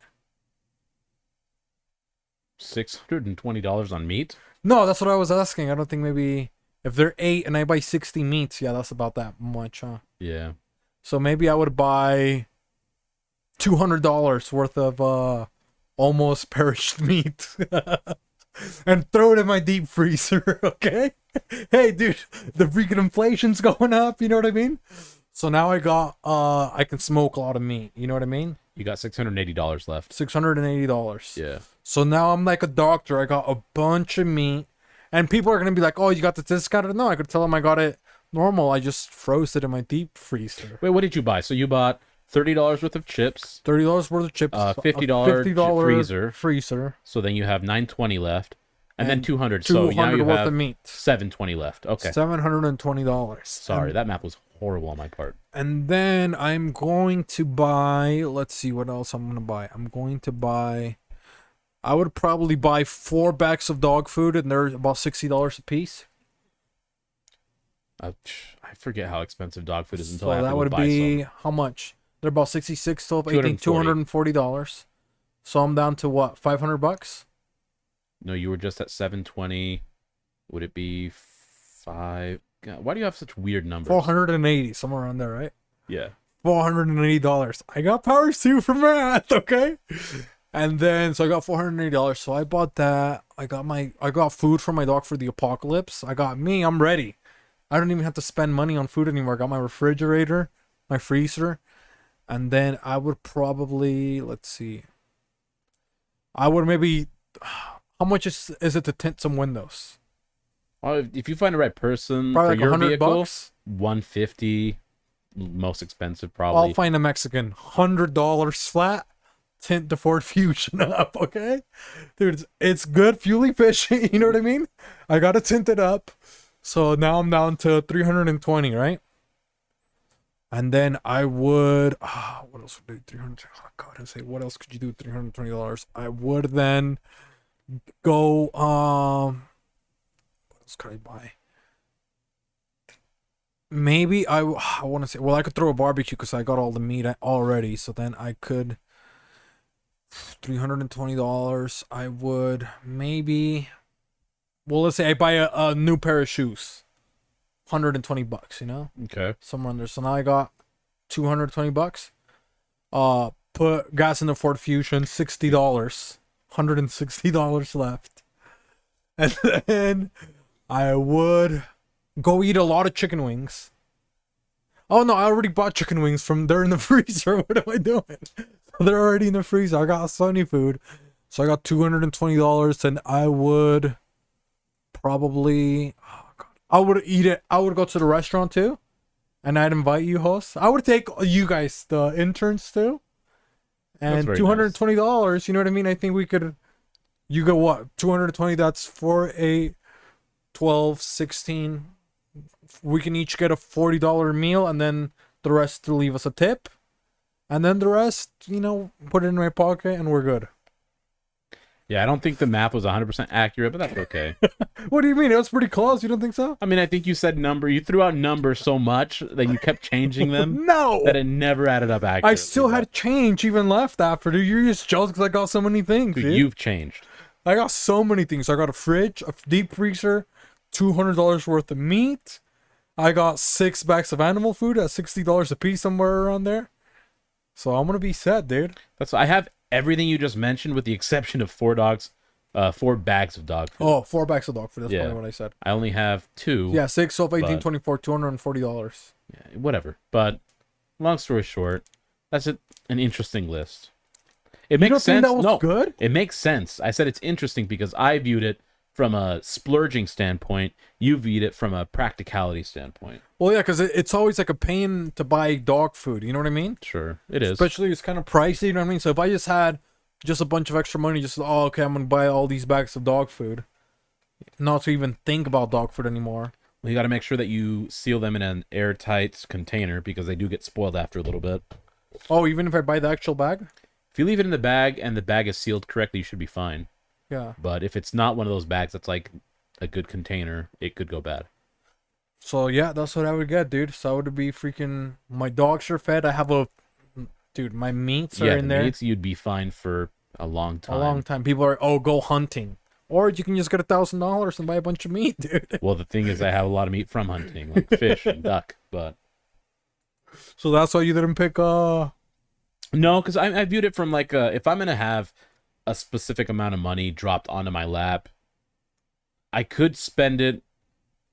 $620 on meat? No, that's what I was asking. I don't think maybe if they're 8 and I buy 60 meats, yeah, that's about that much, huh? Yeah. So maybe I would buy $200 worth of almost perished meat and throw it in my deep freezer, okay? Hey, dude, the freaking inflation's going up, you know what I mean? So now I can smoke a lot of meat, you know what I mean? You got $680 left. $680. Yeah. So now I'm like a doctor. I got a bunch of meat. And people are going to be like, oh, you got the discounted? No, I could tell them I got it normal. I just froze it in my deep freezer. Wait, what did you buy? So you bought $30 worth of chips. $30 worth of chips. $50 freezer. So then you have $920 left. And then $200. So 200 now you worth have of meat. $720 left. Okay. $720. Sorry, that map was horrible on my part. And then I'm going to buy, let's see what else I'm going to buy. I would probably buy 4 bags of dog food, and they're about $60 a piece. I forget how expensive dog food is until So I have that to would buy be some. how much? They're about 66, 12, 18, $240. So I'm down to what, $500? No, you were just at 720. Would it be 5? God, why do you have such weird numbers? 480, somewhere around there, right? Yeah. $480. I got powers too for math, okay? And then so I got $480. So I bought that. I got food for my dog for the apocalypse. I'm ready. I don't even have to spend money on food anymore. I got my refrigerator, my freezer. And then I would probably, let's see. I would maybe, how much is it to tint some windows? Well, if you find the right person Probably for like your 100 vehicle, bucks. 150, most expensive probably. I'll find a Mexican. $100 flat. Tint the Ford Fusion up, okay? Dude, it's good, fuel efficient, you know what I mean? I got to tint it up. So now I'm down to 320, right? And then I would, what else would I do? 300, oh God, I say, what else could you do with $320? I would then go, what else could I buy? Maybe I want to say, well, I could throw a barbecue because I got all the meat already. So then I could, $320. I would maybe, well, let's say I buy a new pair of shoes. $120, you know? Okay. Somewhere under. So now I got $220. Put gas in the Ford Fusion, $60. $160 left. And then I would go eat a lot of chicken wings. Oh no, I already bought chicken wings from they're in the freezer. What am I doing? They're already in the freezer. I got Sunny food. So I got $220 and I would probably, oh God, I would eat it. I would go to the restaurant too. And I'd invite you, hosts. I would take you guys, the interns too. And $220, you know what I mean? I think we could, you go what? 220, that's 4, 8, 12, 16. We can each get a $40 meal and then the rest to leave us a tip. And then the rest, you know, put it in my pocket and we're good. Yeah, I don't think the math was 100% accurate, but that's okay. What do you mean? It was pretty close. You don't think so? I mean, I think you said number. You threw out numbers so much that you kept changing them. No! That it never added up accurately. I still had change even left after. Dude, you're just jealous because I got so many things, dude. You've changed. I got so many things. I got a fridge, a deep freezer, $200 worth of meat. I got 6 bags of animal food at $60 a piece, somewhere around there. So I'm gonna be set, dude. I have everything you just mentioned with the exception of 4 bags of dog food. Oh, 4 bags of dog food. That's probably what I said. I only have 2. Yeah, 6, 12, 18, 24, $240. Yeah, whatever. But long story short, that's an interesting list. It makes sense. That was good? It makes sense. I said it's interesting because I viewed it from a splurging standpoint. You viewed it from a practicality standpoint. Well, yeah, because it's always like a pain to buy dog food. You know what I mean? Sure, it is. Especially it's kind of pricey. You know what I mean? So if I just had just a bunch of extra money, just, oh, okay, I'm going to buy all these bags of dog food. Not to even think about dog food anymore. Well, you got to make sure that you seal them in an airtight container because they do get spoiled after a little bit. Oh, even if I buy the actual bag? If you leave it in the bag and the bag is sealed correctly, you should be fine. Yeah. But if it's not one of those bags that's like a good container, it could go bad. So, yeah, that's what I would get, dude. So I would be freaking... My dogs are fed. I have a... Dude, my meats are in there. Yeah, meats, you'd be fine for a long time. A long time. People are, go hunting. Or you can just get $1,000 and buy a bunch of meat, dude. Well, the thing is, I have a lot of meat from hunting, like fish and duck, but... So that's why you didn't pick, No, because I viewed it from like, if I'm going to have a specific amount of money dropped onto my lap, I could spend it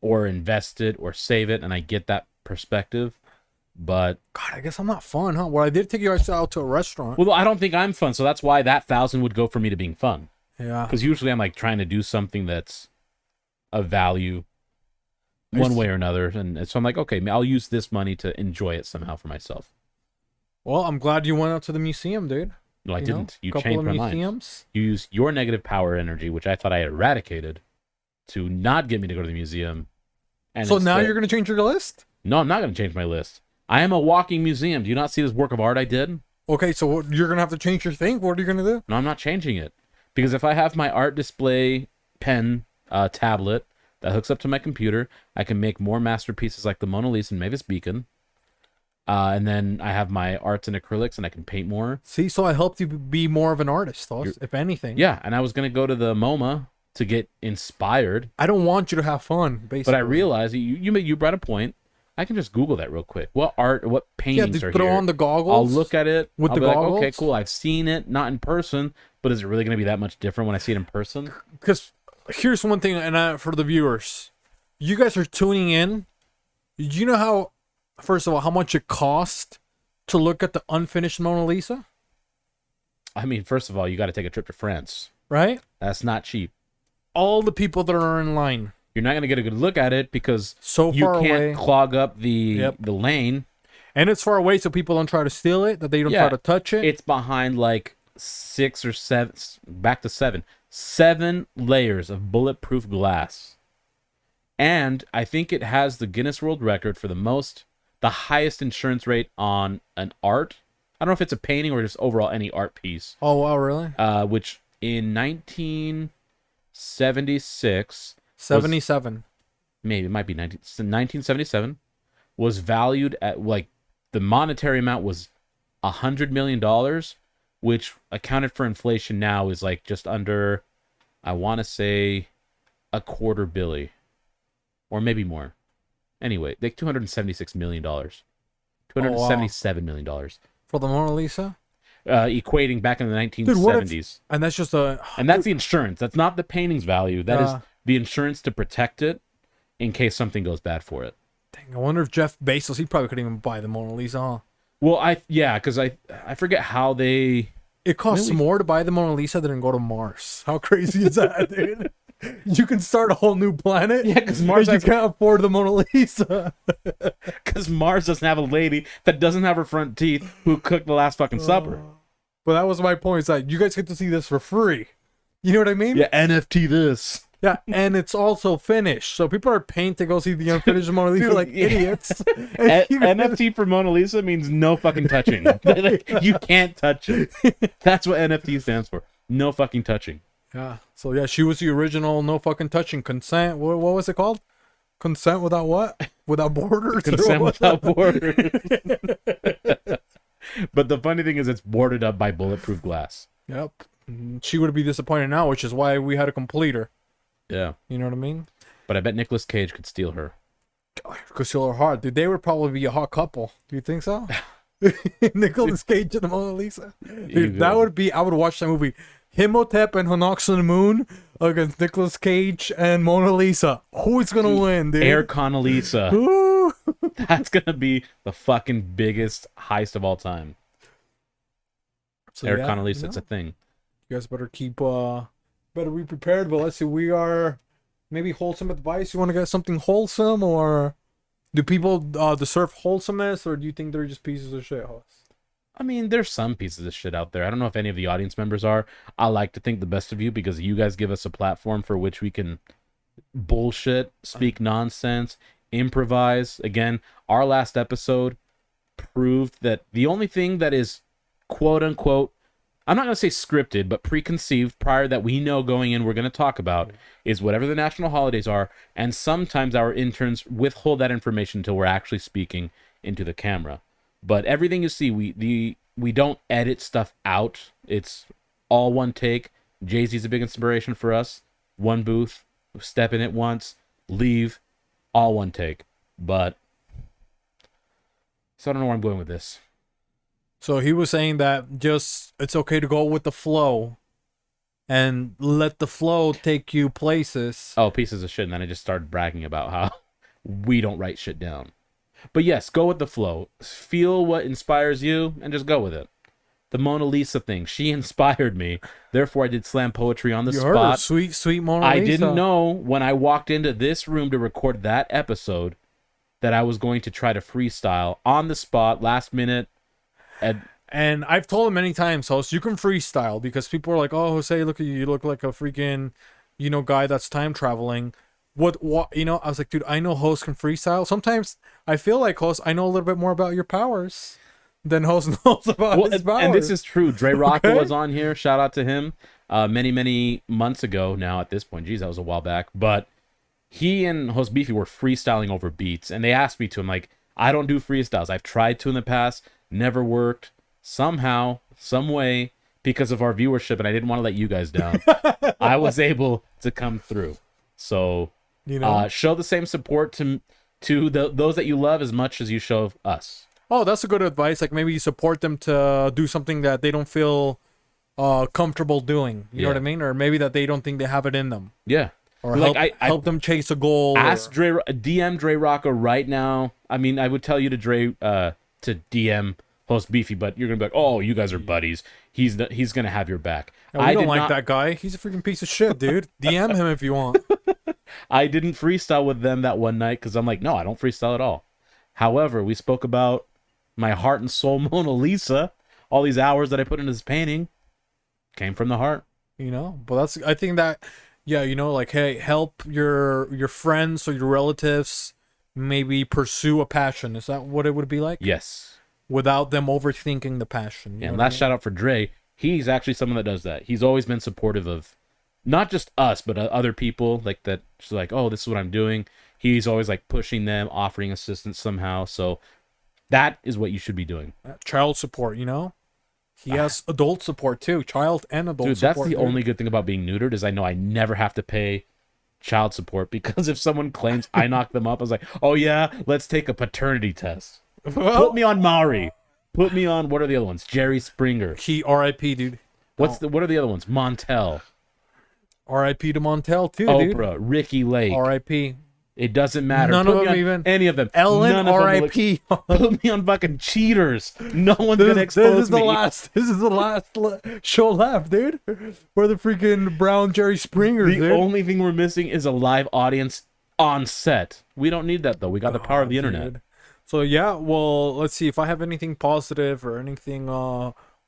or invest it or save it, and I get that perspective, but... God, I guess I'm not fun, huh? Well, I did take you guys out to a restaurant. Well, I don't think I'm fun, so that's why that 1,000 would go for me to being fun. Yeah. Because usually I'm like trying to do something that's of value one way or another, and so I'm like, okay, I'll use this money to enjoy it somehow for myself. Well, I'm glad you went out to the museum, dude. No, I didn't. You couple changed of my museums. mind. You used your negative power energy, which I thought I eradicated, to not get me to go to the museum. And so now you're going to change your list? No, I'm not going to change my list. I am a walking museum. Do you not see this work of art I did? Okay, so you're going to have to change your thing? What are you going to do? No, I'm not changing it. Because if I have my art display pen tablet that hooks up to my computer, I can make more masterpieces like the Mona Lisa and Mavis Beacon. And then I have my arts and acrylics, and I can paint more. See, so I helped you be more of an artist, if anything. Yeah, and I was going to go to the MoMA to get inspired. I don't want you to have fun, basically. But I realized, you brought a point. I can just Google that real quick. What art, what paintings are throw here? On the goggles. I'll look at it. With I'll the be goggles? like, okay, cool. I've seen it, not in person, but is it really going to be that much different when I see it in person? Because here's one thing, and for the viewers, you guys are tuning in. You know how, first of all, how much it cost to look at the unfinished Mona Lisa, I mean, first of all, you got to take a trip to France. right? That's not cheap. All the people that are in line. You're not going to get a good look at it because So you far can't away. clog up the Yep. the lane. And it's far away so people don't try to steal it, that they don't Yeah, try to touch it. It's behind like 6 or 7, back to 7 layers of bulletproof glass. And I think it has the Guinness World Record for the highest insurance rate on an art. I don't know if it's a painting or just overall any art piece. Oh, wow, really? Which in 1976, 77. maybe it might be 1977, was valued at like the monetary amount was $100 million, which accounted for inflation now is like just under, I want to say, $250 million, or maybe more. Anyway, like $276 million, $277 million, For the Mona Lisa? equating back in the 1970s. Dude, what if, and that's just a... And that's the insurance. That's not the painting's value. That is Yeah. the insurance to protect it in case something goes bad for it. Dang, I wonder if Jeff Bezos, he probably couldn't even buy the Mona Lisa, huh? Well, because I forget how they... It costs Really? more to buy the Mona Lisa than go to Mars. How crazy is that, dude? You can start a whole new planet. Yeah, 'cause Mars and you has- can't afford the Mona Lisa. Because Mars doesn't have a lady that doesn't have her front teeth who cooked the last fucking supper. But that was my point. It's like, you guys get to see this for free. You know what I mean? Yeah, NFT this. Yeah, and it's also finished. So people are paying to go see the unfinished Mona Lisa Dude, like yeah. idiots. And you guys- NFT for Mona Lisa means no fucking touching. Like, you can't touch it. That's what NFT stands for. No fucking touching. Yeah. So yeah, she was the original no fucking touching consent. What was it called? Consent without what? Without borders? or Consent what? without borders. But the funny thing is it's boarded up by bulletproof glass. Yep. She would be disappointed now, which is why we had to complete her. Yeah. You know what I mean? But I bet Nicolas Cage could steal her. Conceal her heart. Dude, they would probably be a hot couple. Do you think so? Nicolas Cage and the Mona Lisa. Dude, that would be... I would watch that movie. Himotep and Hinox on the Moon against Nicolas Cage and Mona Lisa. Who's gonna win, dude? Air Conalisa. Ooh. That's gonna be the fucking biggest heist of all time. So, Air yeah, Conalisa, you it's know, a thing. you guys better keep better be prepared. But let's see, we are maybe wholesome advice. You want to get something wholesome, or do people deserve wholesomeness, or do you think they're just pieces of shit? Hoss? I mean, there's some pieces of shit out there. I don't know if any of the audience members are. I like to think the best of you because you guys give us a platform for which we can bullshit, speak nonsense, improvise. Again, our last episode proved that the only thing that is quote unquote, I'm not going to say scripted, but preconceived prior that we know going in we're going to talk about is whatever the national holidays are. And sometimes our interns withhold that information until we're actually speaking into the camera. But everything you see, we don't edit stuff out. It's all one take. Jay-Z's a big inspiration for us. One booth, step in it once, leave, all one take. But so I don't know where I'm going with this. So he was saying that just it's okay to go with the flow and let the flow take you places. Oh, pieces of shit. And then I just started bragging about how we don't write shit down. But yes, go with the flow. Feel what inspires you and just go with it. The Mona Lisa thing, she inspired me. Therefore, I did slam poetry on the You heard her, spot. sweet, sweet Mona I Lisa. didn't know when I walked into this room to record that episode that I was going to try to freestyle on the spot, last minute. And I've told him many times, host, you can freestyle because people are like, "Oh, Jose, look at you. You look like a freaking, guy that's time traveling." What? I was like, dude, I know host can freestyle. Sometimes I feel like host, I know a little bit more about your powers than host knows about his powers. And this is true. Dre Rocco Okay. was on here. Shout out to him. Many months ago now at this point. Geez, that was a while back. But he and Host Beefy were freestyling over beats. And they asked me to. I'm like, I don't do freestyles. I've tried to in the past. Never worked. Somehow, some way, because of our viewership, and I didn't want to let you guys down, I was able to come through. So, show the same support to those that you love as much as you show us. Oh, that's a good advice. Like maybe you support them to do something that they don't feel comfortable doing. You know what I mean? Or maybe that they don't think they have it in them. Yeah. Or Like, help them chase a goal. Ask DM Dre Rocco right now. I mean, I would tell you to DM host Beefy, but you're gonna be like, oh, you guys are buddies. He's gonna have your back. No, we don't like that guy. He's a freaking piece of shit, dude. DM him if you want. I didn't freestyle with them that one night because I'm like, no, I don't freestyle at all. However, we spoke about my heart and soul Mona Lisa. All these hours that I put into this painting came from the heart. You know, but that's, I think that, yeah, you know, like, hey, help your friends or your relatives maybe pursue a passion. Is that what it would be like? Yes. Without them overthinking the passion. Yeah, and last shout out for Dre. He's actually someone that does that. He's always been supportive of not just us, but other people like that. Just like, oh, this is what I'm doing. He's always like pushing them, offering assistance somehow. So that is what you should be doing. Child support, you know? He has adult support too, child and adult Dude, support. that's the only good thing about being neutered is I know I never have to pay child support because if someone claims I knocked them up, I was like, oh yeah, let's take a paternity test. Put me on Maury. Put me on, what are the other ones? Jerry Springer. He R.I.P. dude. What are the other ones? Montel. R.I.P. to Montel too, dude. Oprah, Ricky Lake. R.I.P. It doesn't matter. None Put of me them on even. any of them. Ellen, None of them will R.I.P. Put me on fucking cheaters. No one's gonna expose This is the me. last. This is the last show left, dude. We're the freaking brown Jerry Springer, The dude. only thing we're missing is a live audience on set. We don't need that though. We got the power of the internet. Dude. So yeah, well, let's see if I have anything positive or anything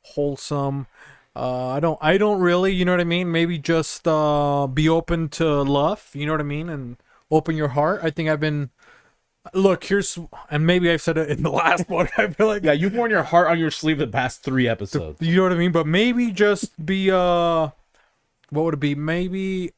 wholesome. I don't really, you know what I mean? Maybe just be open to love, you know what I mean? And open your heart. I think I've been and maybe I've said it in the last one. I feel like, Yeah, you've worn your heart on your sleeve the past 3 episodes. you know what I mean? But maybe just be what would it be? Maybe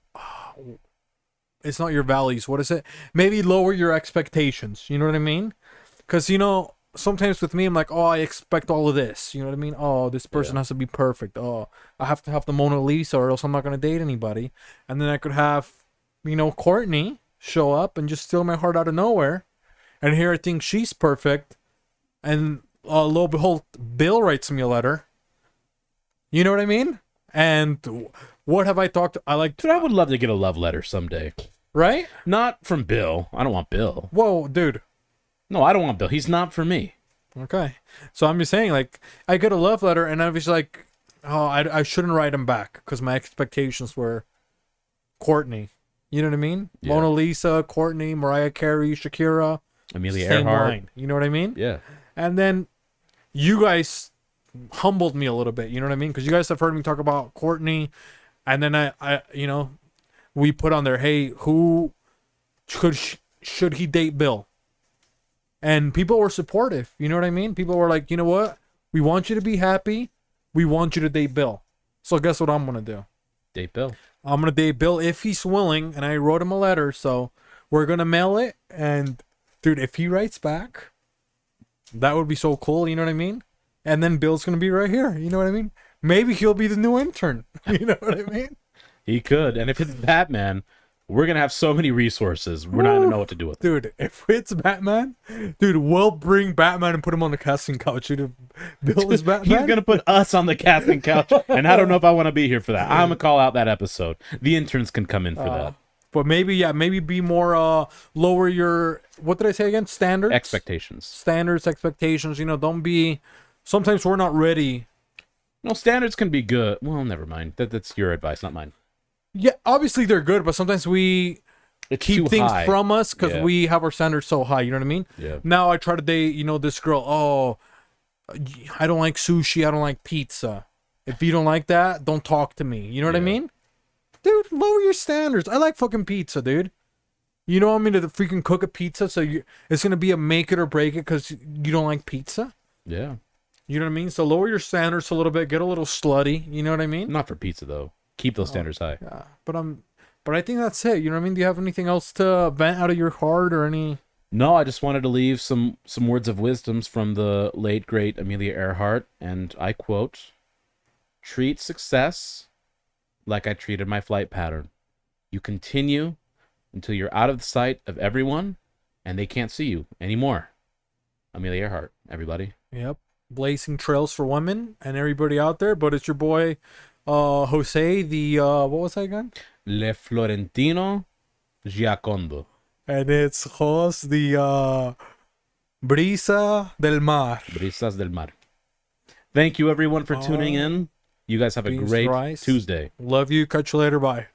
it's not your values. What is it? Maybe lower your expectations. You know what I mean? Because, you know, sometimes with me, I'm like, oh, I expect all of this. You know what I mean? Oh, this person has to be perfect. Oh, I have to have the Mona Lisa or else I'm not going to date anybody. And then I could have, you know, Courtney show up and just steal my heart out of nowhere. And here I think she's perfect. And lo and behold, Bill writes me a letter. You know what I mean? And what have I talked? Dude, I would love to get a love letter someday. Right? Not from Bill. I don't want Bill. Whoa, dude. No, I don't want Bill. He's not for me. Okay. So I'm just saying, like, I get a love letter and I was like, oh, I shouldn't write him back because my expectations were Courtney. You know what I mean? Yeah. Mona Lisa, Courtney, Mariah Carey, Shakira. Amelia Same Earhart. line. You know what I mean? Yeah. And then you guys humbled me a little bit. You know what I mean? Because you guys have heard me talk about Courtney. And then I you know, we put on there, hey, who should he date Bill? And people were supportive. You know what I mean? People were like, you know what? We want you to be happy. We want you to date Bill. So guess what I'm going to do? Date Bill. I'm going to date Bill if he's willing. And I wrote him a letter. So we're going to mail it. And dude, if he writes back, that would be so cool. You know what I mean? And then Bill's going to be right here. You know what I mean? Maybe he'll be the new intern. You know what I mean? He could. And if it's Batman, we're going to have so many resources. We're not going to know what to do with it. Dude, if it's Batman, dude, we'll bring Batman and put him on the casting couch. Dude, Bill is Batman. He's going to put us on the casting couch. And I don't know if I want to be here for that. I'm going to call out that episode. The interns can come in for that. But maybe, yeah, maybe be more, lower your, what did I say again? Standards? Expectations. Standards, expectations. You know, don't be, sometimes we're not ready. No, standards can be good. Well, never mind. That's your advice, not mine. Yeah, obviously they're good, but sometimes we It's keep too things high. from us because Yeah. we have our standards so high. You know what I mean? Yeah. Now I try to date, you know, this girl. Oh, I don't like sushi. I don't like pizza. If you don't like that, don't talk to me. You know what I Yeah. mean? Dude, lower your standards. I like fucking pizza, dude. You don't want me to freaking cook a pizza, so it's gonna be a make it or break it because you don't like pizza. Yeah. You know what I mean? So lower your standards a little bit. Get a little slutty. You know what I mean? Not for pizza, though. Keep those standards high. Yeah, but I think that's it. You know what I mean? Do you have anything else to vent out of your heart or any? No, I just wanted to leave some words of wisdoms from the late, great Amelia Earhart. And I quote, treat success like I treated my flight pattern. You continue until you're out of the sight of everyone and they can't see you anymore. Amelia Earhart, everybody. Yep. Blazing trails for women and everybody out there. But it's your boy, Jose, the, what was that again? Le Florentino Giacondo. And it's Jos, the, Brisa del Mar. Brisas del Mar. Thank you, everyone, for tuning in. You guys have a Beans great rice. Tuesday. Love you. Catch you later. Bye.